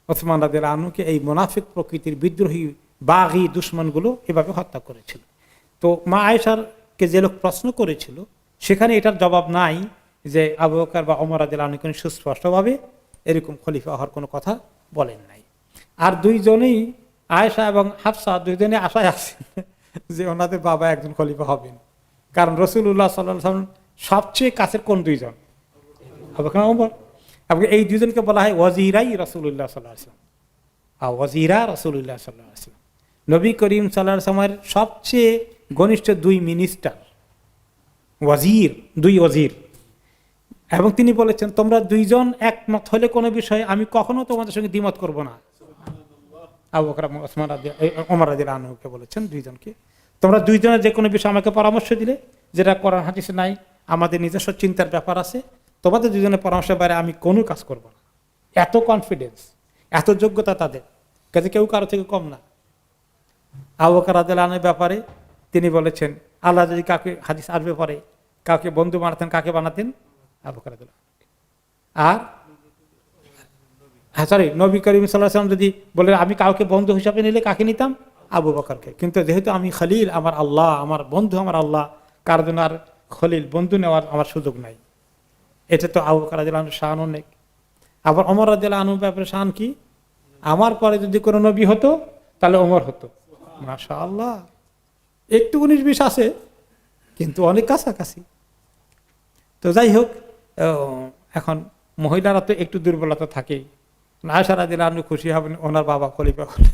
ওসমান রাদিয়াল্লাহু আনহুকে এই মুনাফিক প্রকৃতির বিদ্রোহী বাগী দুশমনগুলো এভাবে হত্যা করেছিল। তো মা আয়েশাকে যে লোক প্রশ্ন করেছিল, সেখানে এটার জবাব নাই যে আবু বকর বা ওমর রাদিয়াল্লাহু আনহু কোনো সুস্পষ্টভাবে এরকম খলিফা হওয়ার কোনো কথা বলেন নাই। আর দুইজনেই, আয়েশা এবং হাফসা, দুইজনে আশায় আছেন যে ওনাদের বাবা একজন খলিফা হবেন। কারণ রাসূলুল্লাহ সাল্লাল্লাহু আলাইহি ওয়াসাল্লাম সবচেয়ে কাছের কোন দুইজন? আবু বকর ওমর। এবং এই দুইজনকে বলা হয় ওয়াজিরাই রাসূলুল্লাহ সাল্লাল্লাহু আলাইহি ওয়াসাল্লাম, ওয়াজিরা রাসূলুল্লাহ সাল্লাল্লাহু আলাইহি ওয়াসাল্লাম। নবী করিম সাল্লাল্লাহু আলাইহি ওয়াসাল্লামের সবচেয়ে ঘনিষ্ঠ 2 মিনিস্টার, ওয়াজির, 2 ওয়াজির। এবং তিনি বলেছেন, তোমরা 2জন একমত হলে কোনো বিষয়ে আমি কখনো তোমাদের সঙ্গে দ্বিমত করব না। আবু বকর ওসমান ওমর রাদিয়াল্লাহু আনহুকে বলেছেন, 2জনকে, তোমরা 2জনের যে কোনো বিষয়ে আমাকে পরামর্শ দিলে, যেটা কোরআন হাদিসে নাই, আমাদের নিজস্ব চিন্তার ব্যাপার আছে, তোমাদের 2জনের পরামর্শের বাইরে আমি কোনো কাজ করব না। এত কনফিডেন্স, এত যোগ্যতা তাদের কাছে, কেউ কারো থেকে কম না। আবু বকর রাদিয়াল্লাহু আনহুর ব্যাপারে তিনি বলেছেন, আল্লাহ যদি কাউকে, হাদিস আসবে পরে, কাউকে বন্ধু বানাতেন, কাকে বানাতেন? আবু বকর রাদিয়াল্লাহু আনহু। আর নবী করিম সাল্লাল্লাহু আলাইহি ওয়াসাল্লাম যদি বলে আমি কাউকে বন্ধু হিসাবে নিলে কাকে নিতাম? আবু বকরকে। কিন্তু যেহেতু আমি খলিল, আমার আল্লাহ, আমার বন্ধু আমার আল্লাহ, কার জন্য আর খলিল বন্ধু নেওয়ার আমার সুযোগ নাই। এটা তো আবু বকর রাদিয়াল্লাহু আনহুর শান অনেক। আবার ওমর রাদিয়াল্লাহু আনহুর ব্যাপারে শান কি? আমার পরে যদি কোনো নবী হতো তাহলে ওমর হতো। মাশাআল্লাহ, একটু 19-20 আছে, কিন্তু অনেক কাছাকাছি। তো যাই হোক, এখন মহিলারা তো একটু দুর্বলতা থাকেই। আয়েশা রাদিয়াল্লাহু আনহা খুশি হবেন ওনার বাবা খলিফা হলে,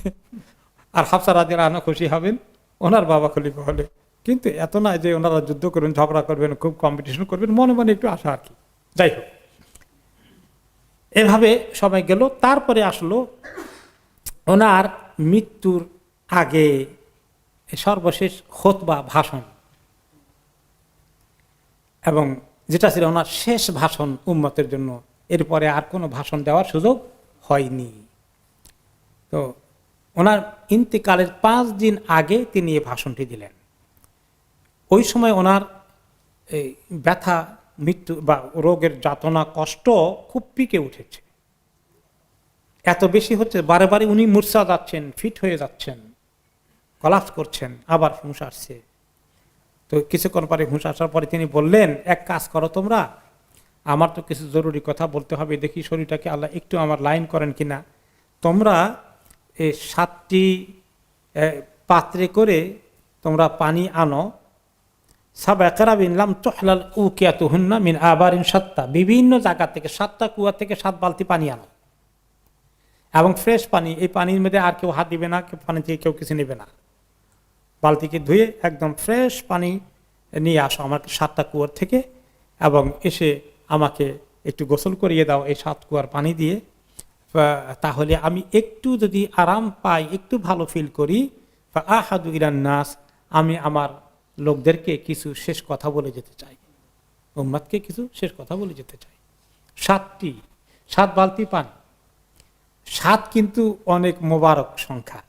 আর হাফসা রাদিয়াল্লাহু আনহা খুশি হবেন ওনার বাবা খলিফা হলে। কিন্তু এত নয় যে ওনারা যুদ্ধ করবেন, ঝগড়া করবেন, খুব কম্পিটিশন করবেন, মনে মনে একটু আশা আর কি। যাই হোক, এভাবে সবাই গেল। তারপরে আসলো ওনার মৃত্যুর আগে সর্বশেষ খুতবা, ভাষণ, এবং যেটা ছিল ওনার শেষ ভাষণ উম্মতের জন্য। এরপরে আর কোনো ভাষণ দেওয়ার সুযোগ হয়নি। তো ওনার ইন্তেকালের 5 দিন আগে তিনি এই ভাষণটি দিলেন। ওই সময় ওনার এই ব্যথা, মৃত্যু বা রোগের যাতনা, কষ্ট খুব পিকে উঠেছে, এত বেশি হচ্ছে, বারে বারে উনি মূর্ছা যাচ্ছেন, ফিট হয়ে যাচ্ছেন, কলাপস করছেন, আবার হুঁশ আসছে। তো কিছুক্ষণ পরে হুঁশ আসার পরে তিনি বললেন, এক কাজ করো তোমরা, আমার তো কিছু জরুরি কথা বলতে হবে, দেখি শরীরটাকে আল্লাহ একটু আমার লাইন করেন কিনা। তোমরা এই 7টি পাত্রে করে তোমরা পানি আনো, মিন আবারিন সাত্তা, বিভিন্ন জায়গা থেকে 7টা কুয়া থেকে 7 বালতি পানি আনো, এবং ফ্রেশ পানি। এই পানির মধ্যে আর কেউ হাত দিবে না, পানি থেকে কেউ কিছু নেবে না। বালতিকে ধুয়ে একদম ফ্রেশ পানি নিয়ে আসো আমার 7টা কুয়ার থেকে, এবং এসে আমাকে একটু গোসল করিয়ে দাও এই 7 কুয়ার পানি দিয়ে। তাহলে আমি একটু যদি আরাম পাই, একটু ভালো ফিল করি, আহাদু ইলান নাস, আমি আমার লোকদেরকে কিছু শেষ কথা বলে যেতে চাই, উম্মতকে কিছু শেষ কথা বলে যেতে চাই। 7 বালতি পানি। 7 কিন্তু অনেক মোবারক সংখ্যা।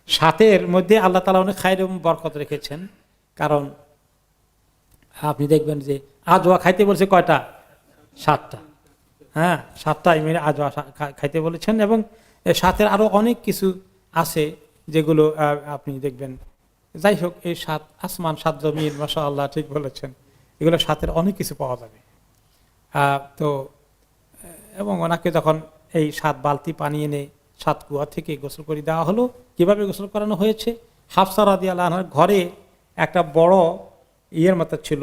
7-এর মধ্যে আল্লাহ তাআলা অনেক খায়ের এবং বরকত রেখেছেন। কারণ আপনি দেখবেন যে আজওয়া খাইতে বলছে কয়টা? 7টা। হ্যাঁ, 7টা ইমামে আজওয়া খাইতে বলেছেন, এবং 7-এর আরো অনেক কিছু আছে যেগুলো আপনি দেখবেন। যাই হোক, এই 7 আসমান, 7 জমিন, মাশাআল্লাহ, ঠিক বলেছেন। এগুলোর সাথে অনেক কিছু পাওয়া যাবে। তো এবং ওনাকে যখন এই 7 বালতি পানি এনে 7 কুয়া থেকে গোসল করে দেওয়া হলো। কিভাবে গোসল করানো হয়েছে? হাফসা রাদিয়াল্লাহু আনহার ঘরে একটা বড় ইয়ের মতো ছিল,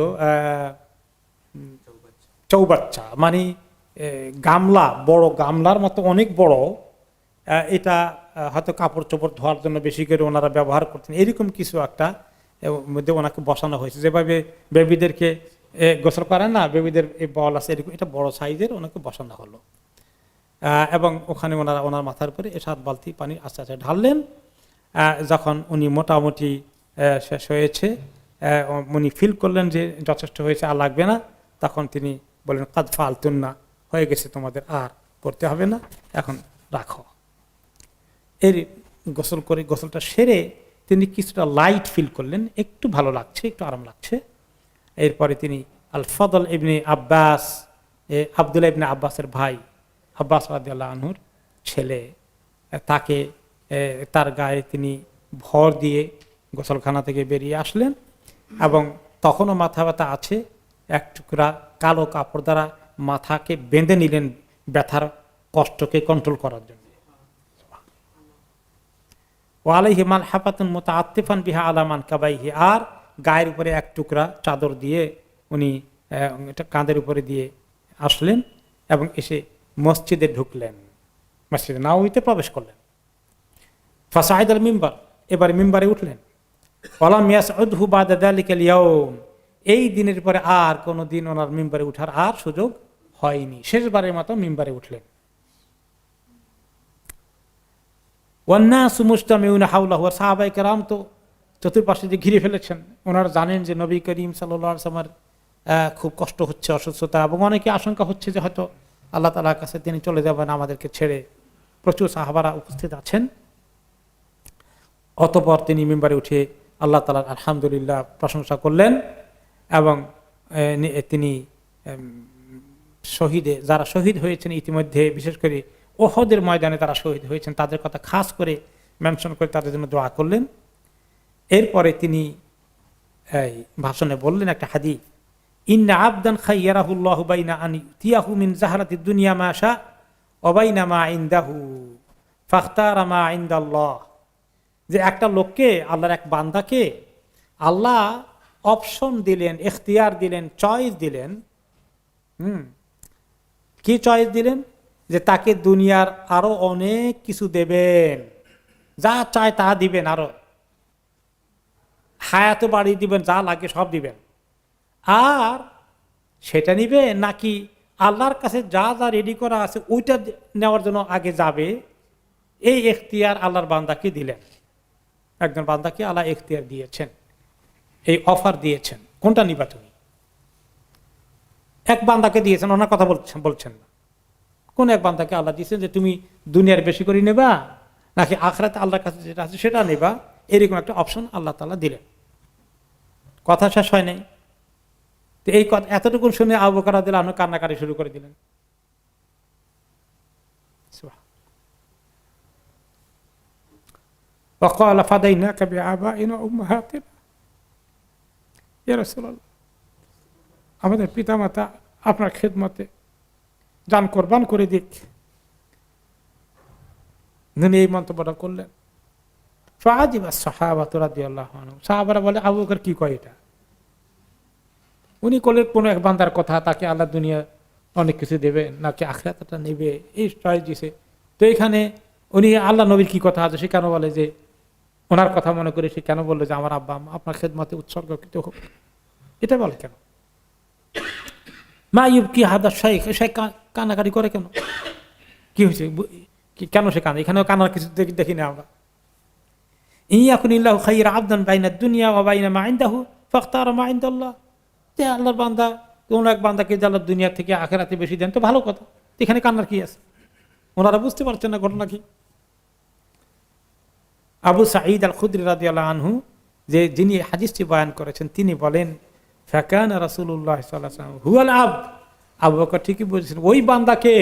চৌবাচ্চা, মানে গামলা, বড় গামলার মতো অনেক বড়। এটা হয়তো কাপড় চোপড় ধোয়ার জন্য বেশি করে ওনারা ব্যবহার করতেন, এরকম কিছু একটা মধ্যে ওনাকে বসানো হয়েছে। যেভাবে বেবিদেরকে গোসল করেন না, বেবিদের বল আছে এরকম, এটা বড় সাইজের, ওনাকে বসানো হলো। এবং ওখানে ওনার মাথার উপরে 7 বালতি পানি আস্তে আস্তে ঢাললেন। যখন উনি মোটামুটি শেষ হয়েছে, উনি ফিল করলেন যে যথেষ্ট হয়েছে, আর লাগবে না, তখন তিনি বললেন কাদ ফালতুন না, হয়ে গেছে তোমাদের, আর করতে হবে না, এখন রাখো। এর গোসলটা সেরে তিনি কিছুটা লাইট ফিল করলেন, একটু ভালো লাগছে, একটু আরাম লাগছে। এরপরে তিনি আল ফদল ইবনে আব্বাস, আব্দুল্লাহ ইবনে আব্বাসের ভাই, আব্বাস রাদিয়াল্লাহু আনহুর ছেলে, তাকে তার গায়ে তিনি ভর দিয়ে গোসলখানা থেকে বেরিয়ে আসলেন। এবং তখনও মাথা ব্যথা আছে, এক টুকরা কালো কাপড় দ্বারা মাথাকে বেঁধে নিলেন ব্যথার কষ্টকে কন্ট্রোল করার জন্য। ওয়ালাইহি মালহাফাতুন মুতাআত্তিফান বিহা আলা মানকাবাইহি, আর গায়ের উপরে এক টুকরা চাদর দিয়ে উনি এটা কাঁধের উপরে দিয়ে আসলেন এবং এসে মসজিদে ঢুকলেন, মসজিদে নাববীতে প্রবেশ করলেন। ফাসাইদাল মিম্বার, এবারে মিম্বারে উঠলেন। ওয়ালাম ইয়াসউদহু বাদা যালিকাল ইয়াউম, এই দিনের পরে আর কোনো দিন ওনার মিম্বারে উঠার আর সুযোগ হয়নি, শেষবারের মতো মিম্বারে উঠলেন। ওয়ান্নাসু মুজতামিউনা হাওলাহু, সাহাবায়ে কেরাম তো চতুর্পাশে যে ঘিরে ফেলেছেন, ওনারা জানেন যে নবী করিম সাল্লাল্লাহু আলাইহি ওয়াসাল্লামের খুব কষ্ট হচ্ছে, অসুস্থতা, এবং অনেকে আশঙ্কা হচ্ছে যে হয়তো আল্লাহ তাআলার কাছে তিনি চলে যাবেন আমাদেরকে ছেড়ে। প্রচুর সাহাবারা উপস্থিত আছেন। অতঃপর তিনি মিম্বারে উঠে আল্লাহ তাআলার আলহামদুলিল্লাহ প্রশংসা করলেন এবং তিনি যারা শহীদ হয়েছেন ইতিমধ্যে, বিশেষ করে ওহদের ময়দানে তারা শহীদ হয়েছেন, তাদের কথা খাস করে মেনশন করে তাদের জন্য দোয়া করলেন। এরপরে তিনি এই ভাষণে বললেন একটা হাদিস, ইন্না আবদান খাইয়ারাহুল্লাহু বাইনা আন ইউতিয়াহু মিন জাহরাতিদ দুনিয়া মা শা ওয়া বাইনা মা ইনদাহু ফাখতারা মা ইনদাল্লাহ, যে একটা লোককে, আল্লাহর এক বান্দাকে আল্লাহ অপশন দিলেন, এখতিয়ার দিলেন, চয়েস দিলেন। কি চয়েস দিলেন? যে তাকে দুনিয়ার আরো অনেক কিছু দেবেন, যা চায় তা দিবেন, আরো হায়াতে বাড়িয়ে দিবেন, যা লাগে সব দিবেন। আর সেটা নিবে নাকি আল্লাহর কাছে যা যা রেডি করা আছে ওইটা নেওয়ার জন্য আগে যাবে, এই এখতিয়ার আল্লাহর বান্দাকে দিলেন। একজন বান্দাকে আল্লাহ এখতিয়ার দিয়েছেন, এই অফার দিয়েছেন, কোনটা নিবা তুমি? এক বান্দাকে দিয়েছেন, ওনার কথা বলছেন না, কোন এক বান্দাকে আল্লাহ দিয়েছেন যে তুমি দুনিয়ার বেশি করে নেবা নাকি আখিরাতে আল্লাহর কাছে যেটা আছে সেটা নেবা, এরকম একটা অপশন আল্লাহ তাআলা দিলেন। কথা শেষ হয় নাই। তো এই কথা এতটুকু শুনে আবু বকর রাদিয়াল্লাহু আনহু কান্নাকাটি শুরু করে দিলেন। وقال فديناك بآبائنا وأمهاتنا ইয়া রাসূলুল্লাহ, আমাদের পিতামাতা আপনার খেদমতে জান কোরবান করে দিক। তিনি এই মন্তব্যটা করলেন। ফাআজিবা সাহাবাতু রাদিয়াল্লাহু আনহুম, সাহাবারা বলে আবু বকর কি কয় এটা? উনি করলেন কোন এক বান্দার কথা, তাকে আল্লাহ দুনিয়া অনেক কিছু দেবে নাকি আখিরাতটা নেবে, এই চয়েস দিছে। তো এখানে উনি আল্লাহ নবীর কি কথা আছে সে কেন বলে যে, ওনার কথা মনে করে সে কেন বললো যে আমার আব্বা আপনার খেদমতে উৎসর্গকৃত হোক, এটা বলে কেন? মা ইউবকি হাদা শাইখ, সে কান্নাকাটি করে কেন? কি হয়েছে, কেন সে কাঁদে? এখানেও কান্নার কিছু দেখি না আমরা। ইয়াকুনিল্লাহু খাইরা আবদান বাইনা দুনিয়া ওয়া বাইনা মা ইনদাহু ফাখতারা মা ইনদাল্লাহ, যে আল্লাহর বান্দা কোন এক বান্দাকে আল্লাহ দুনিয়া থেকে আখিরাতে বেশি দেন, তো ভালো কথা, এখানে কান্নার কি আছে? ওনারা বুঝতে পারছেন না ঘটনা কি। আবু সাঈদ আল খুদরি রাদিয়াল্লাহু আনহু, যে যিনি হাদিসটি বয়ান করেছেন, তিনি বলেন ফাকানা রাসূলুল্লাহ সাল্লাল্লাহু আলাইহি ওয়াসাল্লাম হুয়াল আবদ, আবু বকর ঠিকই বলেছেন, ওই বান্দাকে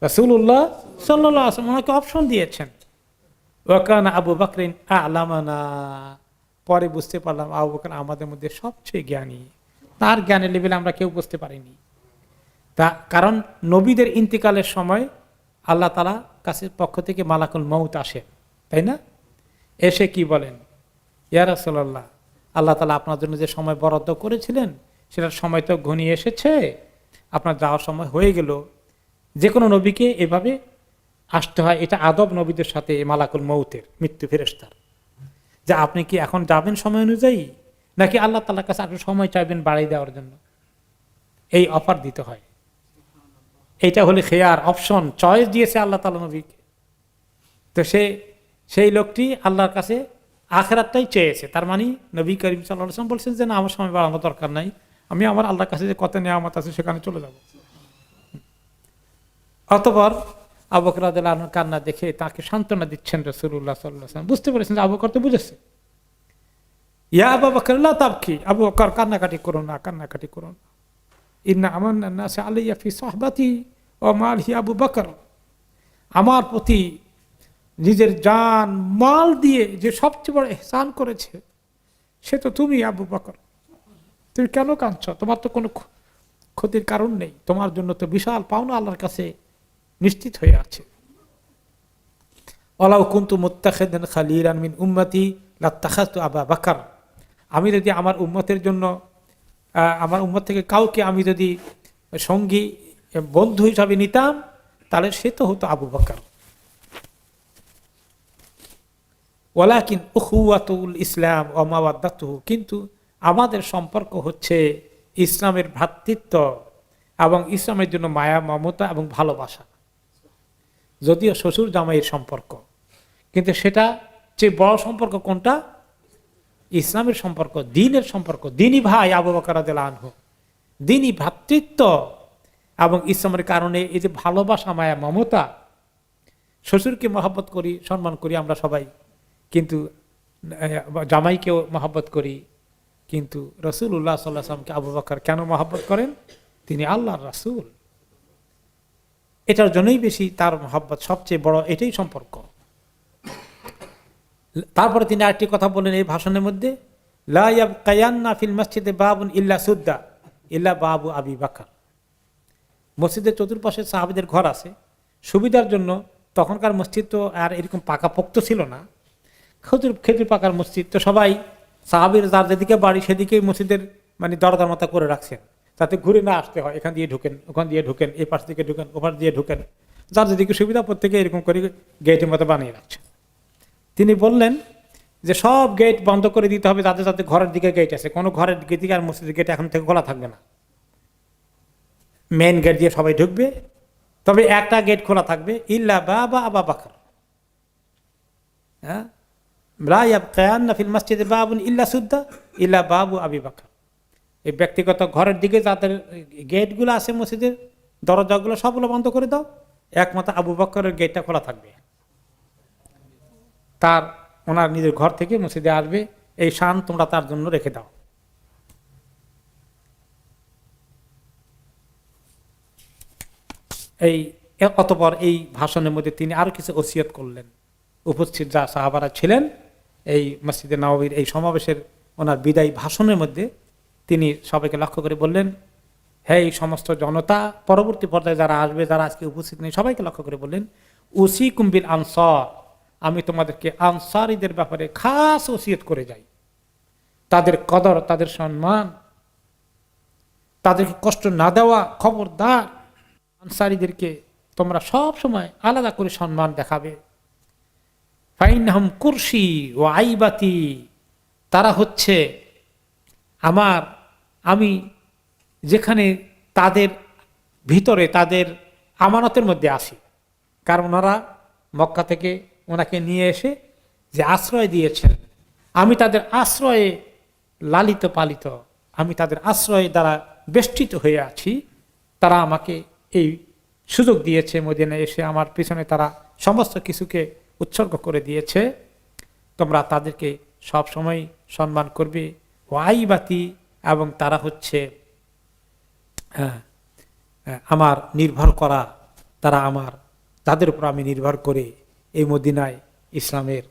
রাসূলুল্লাহ সাল্লাল্লাহু আলাইহি ওয়াসাল্লাম ওনাকে অপশন দিয়েছেন। ওয়া কানা আবু বকরিন আ'লামানা, পরে বুঝতে পারলাম আবু বকর আমাদের মধ্যে সবচেয়ে জ্ঞানী, তার জ্ঞানের লেভেলে আমরা কেউ বুঝতে পারিনি। তা কারণ নবীদের ইন্তিকালের সময় আল্লাহ তাআলা কাছে পক্ষ থেকে মালাকুল মউত আসে, তাই না? এসে কি বলেন, ইয়া রাসূলুল্লাহ, আল্লাহ তাআলা আপনার জন্য যে সময় বরাদ্দ করেছিলেন সেটার সময় তো ঘনিয়ে এসেছে, আপনার যাওয়ার সময় হয়ে গেল। যে কোনো নবীকে এভাবে আসতে হয়, এটা আদব নবীদের সাথে মালাকুল মউতের, মৃত্যু ফেরেশতার, যে আপনি কি এখন যাবেন সময় অনুযায়ী, নাকি আল্লাহ তাআলার কাছে একটু সময় চাইবেন বাড়িয়ে দেওয়ার জন্য। এই অফার দিতে হয়। এইটা হলে খেয়ার, অপশন, চয়েস দিয়েছে আল্লাহ তাআলা নবীকে। তো সেই লোকটি আল্লাহর কাছে আখিরাতটাই চেয়েছে। তার মানে নবী করিম সাল্লাল্লাহু আলাইহি ওয়াসাল্লাম বলছেন যে না, আমার সময় বাড়ানোর দরকার নাই, আমি আমার আল্লাহর কাছে যে কত নেয়ামত আছে সেখানে চলে যাব। অতঃপর আবু বকর রাদিয়াল্লাহু আনহু কান্না দেখে তাকে সান্ত্বনা দিচ্ছেন রাসূলুল্লাহ সাল্লাল্লাহু আলাইহি ওয়াসাল্লাম। বুঝতে পেরেছেন যে আবু বকর তো বুঝেছে। ইয়া আবু বকর লা তাবকি, আবু বকর কান্নাকাটি করো না, কান্নাকাটি করো না। ইন্না আমান্না নাস আলাইয়া ফি সুহবাতি ওয়া মালহি আবু বকর, আমার প্রতি নিজের জান মাল দিয়ে যে সবচেয়ে বড় ইহসান করেছে সে তো তুমি আবু বকর। তুমি কেন কাঁদছ? তোমার তো কোনো ক্ষতির কারণ নেই, তোমার জন্য তো বিশাল পাওনা আল্লাহর কাছে নিশ্চিত হয়ে আছে। ওয়ালাউ কুনতু মুত্তাখিদান খালিলান মিন উম্মতি লাত্তাখাযতু আবু বকর, আমি যদি আমার উম্মতের জন্য আমার উম্মত থেকে কাউকে আমি যদি সঙ্গী বন্ধু হিসাবে নিতাম তাহলে সে তো হতো আবু বকর। ওয়ালাকিন উখুওয়াতুল ইসলাম ওয়া মাওয়াদ্দাতুহু, কিন্তু আমাদের সম্পর্ক হচ্ছে ইসলামের ভ্রাতৃত্ব এবং ইসলামের জন্য মায়া, মমতা এবং ভালোবাসা। যদিও শ্বশুর জামাইয়ের সম্পর্ক, কিন্তু সেটা যে বড় সম্পর্ক কোনটা? ইসলামের সম্পর্ক, দ্বীনের সম্পর্ক। দ্বীনি ভাই আবু বকর রাদিয়াল্লাহু আনহু, দ্বীনি ভ্রাতৃত্ব এবং ইসলামের কারণে এই যে ভালোবাসা, মায়া, মমতা। শ্বশুরকে মহব্বত করি, সম্মান করি আমরা সবাই, কিন্তু জামাইকেও মহব্বত করি, কিন্তু রাসূলুল্লাহ সাল্লাল্লাহু আলাইহি ওয়াসাল্লামকে আবু বকর কেন মহব্বত করেন? তিনি আল্লাহর রাসূল, এটার জন্যই বেশি তার মহব্বত, সবচেয়ে বড় এটাই সম্পর্ক। তারপরে তিনি আরেকটি কথা বলেন এই ভাষণের মধ্যে, লা ইয়াবকায়ান্না ফিল মসজিদে বাবুন ইল্লা সুদ্দা ইল্লা বাবু আবি বকর। মসজিদের চতুর্পাশে সাহাবীদের ঘর আছে, সুবিধার জন্য। তখনকার মসজিদ তো আর এরকম পাকাপোক্ত ছিল না, খেজুর পাকার মসজিদ। তো সবাই সাহাবীর যার যেদিকে বাড়ি সেদিকেই মসজিদের মানে দরজার মতো করে রাখছেন, যাতে ঘুরে না আসতে হয়। এখান দিয়ে ঢুকেন, ওখান দিয়ে ঢুকেন, এই পাশ থেকে ঢুকেন, ওপাশ দিয়ে ঢুকেন, যার যেদিকে সুবিধা প্রত্যেকে এরকম করে গেটের মতো বানিয়ে রাখছেন। তিনি বললেন যে সব গেট বন্ধ করে দিতে হবে, যাতে যাতে ঘরের দিকে গেট আছে, কোনো ঘরের দিকে আর মসজিদের গেট এখন থেকে খোলা থাকবে না। মেন গেট দিয়ে সবাই ঢুকবে, তবে একটা গেট খোলা থাকবে, ইল্লা বাবা আবু বকর। হ্যাঁ, লা ইয়াবকায়ান্না ফিল মসজিদে বাবুন ইল্লা সুদ্দা ইল্লা বাবু আবি বকর। এই ব্যক্তিগত ঘরের দিকে যাদের গেটগুলো আছে, মসজিদের দরজাগুলো সবগুলো বন্ধ করে দাও, একমাত্র আবু বকরের গেটটা খোলা থাকবে। তার ওনার নিজের ঘর থেকে মসজিদে আসবে, এই শান তোমরা তার জন্য রেখে দাও। এই অতঃপর এই ভাষণের মধ্যে তিনি আরো কিছু ওসিয়ত করলেন। উপস্থিত যা সাহাবারা ছিলেন এই মসজিদে নববীর এই সমাবেশের ওনার বিদায়ী ভাষণের মধ্যে তিনি সবাইকে লক্ষ্য করে বললেন, হে এই সমস্ত জনতা, পরবর্তী পর্যায়ে যারা আসবে, যারা আজকে উপস্থিত নেই, সবাইকে লক্ষ্য করে বললেন, উসিকুম বিল আনসার, আমি তোমাদেরকে আনসারীদের ব্যাপারে খাস ওসিয়ত করে যাই। তাদের কদর, তাদের সম্মান, তাদেরকে কষ্ট না দেওয়া, খবরদার। আনসারীদেরকে তোমরা সব সময় আলাদা করে সম্মান দেখাবে। ফাইনহুম কুরসি ও আইবাতি, তারা হচ্ছে আমি যেখানে তাদের ভিতরে, তাদের আমানতের মধ্যে আসি। কারণ ওনারা মক্কা থেকে ওনাকে নিয়ে এসে যে আশ্রয় দিয়েছেন, আমি তাদের আশ্রয়ে লালিত পালিত, আমি তাদের আশ্রয়ে দ্বারা বেষ্টিত হয়ে আছি। তারা আমাকে এই সুযোগ দিয়েছে, মদিনায় এসে আমার পিছনে তারা সমস্ত কিছুকে উৎসর্গ করে দিয়েছে। তোমরা তাদেরকে সব সময় সম্মান করবে। ওয়াইবাতি, এবং তারা হচ্ছে আমার নির্ভর করা, তারা আমার, তাদের উপর আমি নির্ভর করে এই মদিনায় ইসলামের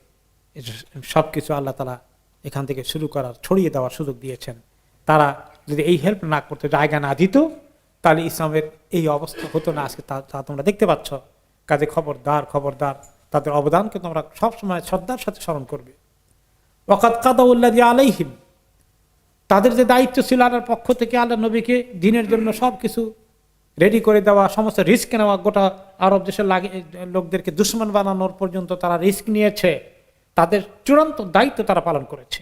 সব কিছু আল্লাহ তাআলা এখান থেকে শুরু করার, ছড়িয়ে দেওয়ার সুযোগ দিয়েছেন। তারা যদি এই হেল্প না করতে, জায়গা না দিত, তাহলে ইসলামের এই অবস্থা হতো না আজকে, তা তোমরা দেখতে পাচ্ছ। কাজে খবরদার খবরদার, তাদের অবদানকে তোমরা সবসময় শ্রদ্ধার সাথে স্মরণ করবে। ওয়াকাদ কাদাউল্লাযী আলাইহিম, তাদের যে দায়িত্ব ছিল আল্লাহর পক্ষ থেকে আল্লাহ নবীকে দিনের জন্য সবকিছু রেডি করে দেওয়া, সমস্ত রিস্ক নেওয়া, গোটা আরব দেশের লোকদেরকে দুশমন বানানোর পর্যন্ত তারা রিস্ক নিয়েছে, তাদের চূড়ান্ত দায়িত্ব তারা পালন করেছে।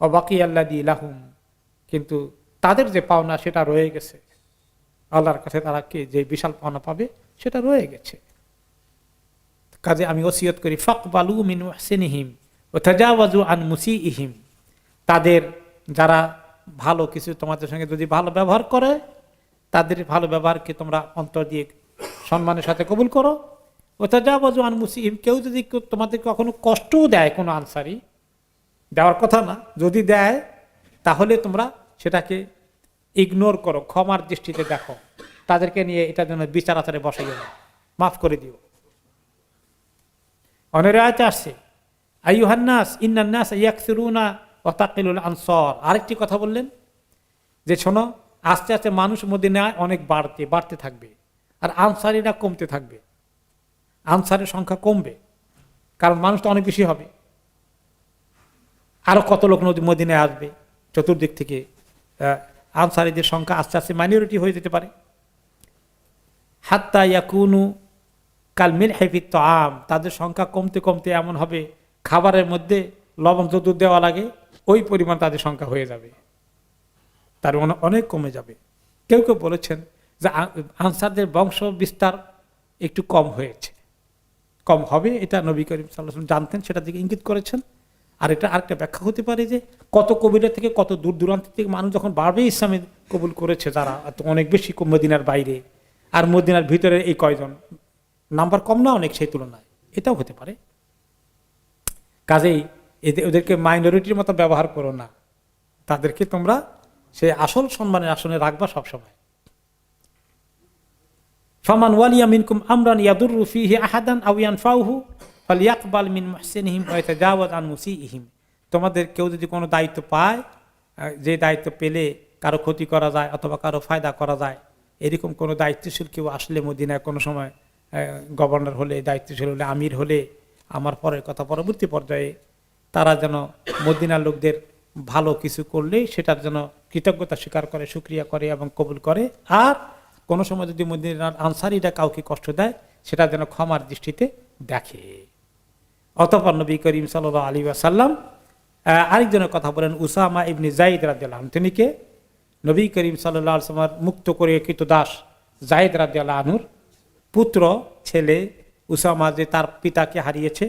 ওয়াবাকি আল্লাযী লাহুম, কিন্তু তাদের যে পাওনা সেটা রয়ে গেছে আল্লাহর কাছে, তারা কি যে বিশাল পাওনা পাবে সেটা রয়ে গেছে। কাজে আমি ওসিয়ত করি, ফাকবালু মিন মুহসিনিহিম ওয়া তাজাওয়াজু আন মুসিইহিম, তাদের যারা ভালো কিছু তোমাদের সঙ্গে যদি ভালো ব্যবহার করে, তাদের ভালো ব্যবহারকে তোমরা অন্তর দিয়ে সম্মানের সাথে কবুল করো। ওয়া তাজাওয়াজু আন মুসিইহিম, কেউ যদি তোমাদের কখনো কষ্টও দেয়, কোনো আনসারি দেওয়ার কথা না, যদি দেয় তাহলে তোমরা সেটাকে ইগনোর করো, ক্ষমার দৃষ্টিতে দেখো, তাদেরকে নিয়ে এটার জন্য বিচার আচারে বসে গেল, মাফ করে দিও। অনেক আয়াতে আসছে আইয়ুহান নাস ইন্নান নাস ইয়াকসিরুনা ওয়া তাকিলুল আনসার, আরেকটি কথা বললেন যে শোনো, আস্তে আস্তে মানুষ মদিনায় অনেক বাড়তে থাকবে, আর আনসারীরা কমতে থাকবে, আনসারের সংখ্যা কমবে, কারণ মানুষ তো অনেক বেশি হবে, আরো কত লোক মদিনায় আসবে চতুর্দিক থেকে, আনসারীদের সংখ্যা আস্তে আস্তে মাইনরিটি হয়ে যেতে পারে। হাত্তা ইয়াকুনু কাল মিলহি ফিত তাআম, তাদের সংখ্যা কমতে কমতে এমন হবে খাবারের মধ্যে লবণ যত দেওয়া লাগে ওই পরিমাণ তাদের সংখ্যা হয়ে যাবে, তার অনেক কমে যাবে। কেউ কেউ বলেছেন যে আনসারদের বংশ বিস্তার একটু কম হয়েছে, কম হবে, এটা নবী করিম সাল্লাল্লাহু আলাইহি ওয়াসাল্লাম জানতেন, সেটা দিকে ইঙ্গিত করেছেন। আর এটা আরেকটা ব্যাখ্যা হতে পারে যে কত কবিরা থেকে, কত দূর দূরান্ত থেকে মানুষ যখন বাড়বে ইসলামে কবুল করেছে, যারা অনেক বেশি মদিনার বাইরে, আর মদিনার ভিতরে এই কয়জন, নাম্বার কম না অনেক সেই তুলনায়, এটাও হতে পারে। কাজেই ওদেরকে মাইনরিটির মতো ব্যবহার করো না, তাদেরকে তোমরা সেই আসল সম্মানের আসনে রাখবা সবসময়। ফামান ওয়ালিয়া মিনকুম আমরান ইয়াদুররু ফীহি আহাদান আও ইয়ানফাউহু ফালইয়াকবাল মিন মুহসিনিহিম ওয়া ইয়াতাজাওয়াজ আন মুসিইহিম, তোমাদের কেউ যদি কোনো দায়িত্ব পায়, যে দায়িত্ব পেলে কারো ক্ষতি করা যায় অথবা কারো ফায়দা করা যায়, এরকম কোনো দায়িত্বশীল কেউ আসলে মদিনায় কোনো সময়, গভর্নর হলে, দায়িত্বশীল হলে, আমির হলে, আমার পরের কথা পরবর্তী পর্যায়ে তারা যেন মদিনার লোকদের ভালো কিছু করলে সেটার জন্য কৃতজ্ঞতা স্বীকার করে, শুকরিয়া করে এবং কবুল করে। আর কোনো সময় যদি মদিনার আনসারীরা কাউকে কষ্ট দেয়, সেটা যেন ক্ষমার দৃষ্টিতে দেখে। অতঃপর নবী করিম সাল্লাল্লাহু আলাইহি ওয়াসাল্লাম আরেকজনের কথা বলেন, উসামা ইবনে যায়েদ রাদিয়াল্লাহু আনহু, তিনি কে? নবী করিম সাল্লাল্লাহু আলাইহি ওয়াসাল্লাম মুক্ত করে কৃতদাস যায়েদ রাদিয়াল্লাহু আনহুর পুত্র, ছেলে উসামা, যে তার পিতাকে হারিয়েছে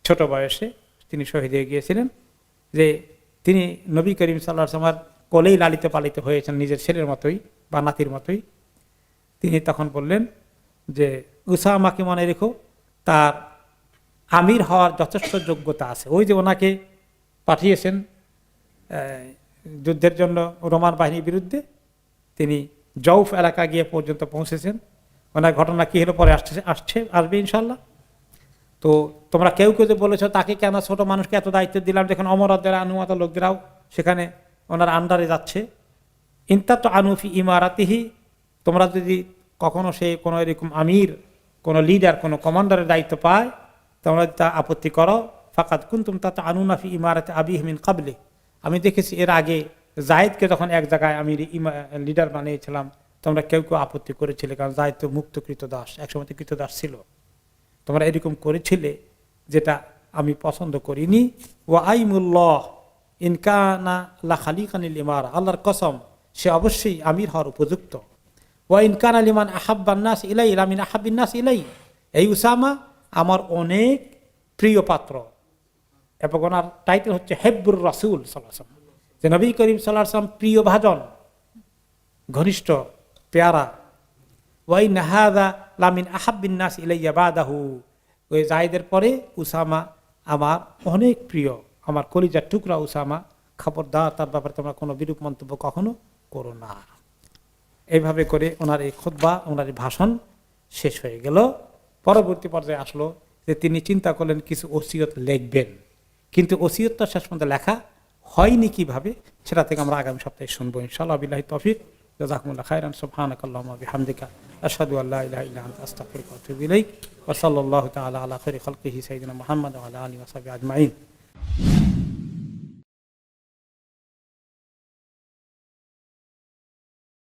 ছোট বয়সে, তিনি শহীদ হয়ে গিয়েছিলেন, যে তিনি নবী করিম সাল্লাল্লাহু আলাইহি ওয়াসাল্লাম কোলেই লালিত পালিত হয়েছেন নিজের ছেলের মতোই বা নাতির মতোই। তিনি তখন বললেন যে উসামাকে মনে রেখো, তার আমির হওয়ার যথেষ্ট যোগ্যতা আছে। ওই যে ওনাকে পাঠিয়েছেন যুদ্ধের জন্য রোমান বাহিনীর বিরুদ্ধে, তিনি জৌফ এলাকা গিয়ে পর্যন্ত পৌঁছেছেন। ওনার ঘটনা কি হলো পরে আসবে ইনশাল্লাহ। তো তোমরা কেউ কেউ যে বলেছ তাকে কেন ছোট মানুষকে এত দায়িত্ব দিলাম, দেখুন অমরদের অনুমত লোকদেরাও সেখানে ওনার আন্ডারে যাচ্ছে। ইনতা তো আনুফি ইমারাতিহি, তোমরা যদি কখনো সে কোনো এরকম আমির, কোনো লিডার, কোনো কমান্ডারের দায়িত্ব পায়, তোমরা তা আপত্তি করো। ফাকাদ কুনতুম তা আনুনাফি ইমারাতে আবিহি মিন কাবলি, আমি দেখেছি এর আগে জায়েদকে যখন এক জায়গায় আমি লিডার বানিয়েছিলাম, তোমরা কেউ কেউ আপত্তি করেছিলে, কারণ জায়েদ তো মুক্ত কৃতদাস, একসময় তো কৃতদাস ছিল, তোমরা এরকম করেছিলে, যেটা আমি পছন্দ করিনি। ওয়া আইমুল্লাহ ইনকানা লা খালিকানিল ইমারা, আল্লাহর কসম সে অবশ্যই আমির হওয়ার উপযুক্ত। ওয়া ইনকানা লিমান আহাব্বান নাস ইলাই লামিন আহাব্বিন নাস ইলাই, এই উসামা আমার অনেক প্রিয় পাত্র, এবং ওনার টাইটেল হচ্ছে হেব্বুর রাসূল সাল্লাল্লাহু আলাইহি ওয়াসাল্লাম, যে নবী করিম সাল্লাল্লাহু আলাইহি ওয়াসাল্লাম প্রিয় ভাজন, ঘনিষ্ঠ, পেয়ারা। ওয়াই নাহাদা লামিন আহাব্বিন নাস ইলাইয়া বাদাহু, ওই জায়েদের পরে উসামা আমার অনেক প্রিয়, আমার কলিজার টুকরা উসামা, খবরদার তার ব্যাপারে তোমরা কোনো বিরূপ মন্তব্য কখনো করো না। এইভাবে করে ওনার এই খুতবা, ওনার এই ভাষণ শেষ হয়ে গেল। পরবর্তী পর্যায়ে আসলো যে তিনি চিন্তা করলেন কিছু ওসিয়ত লিখবেন, কিন্তু ওসিয়তটা শেষ পর্যন্ত লেখা হয়নি কিভাবে, সেটা থেকে আমরা আগামী সপ্তাহে শুনবো ইনশাআল্লাহ। বিল্লাহি তৌফিক, জাযাকুমুল্লাহু খাইরান, সুবহানাকাল্লাহুম্মা ওয়া বিহামদিকা, আশহাদু আল্লা ইলাহা ইল্লা আনতা, আস্তাগফিরুকা ওয়া আতুবু ইলাইক, ওয়া সাল্লাল্লাহু তাআলা আলা খাইরি খালকিহি সাইয়্যিদিনা মুহাম্মাদ ওয়া আলা আলিহি ওয়া সাহবিহি আজমাইন।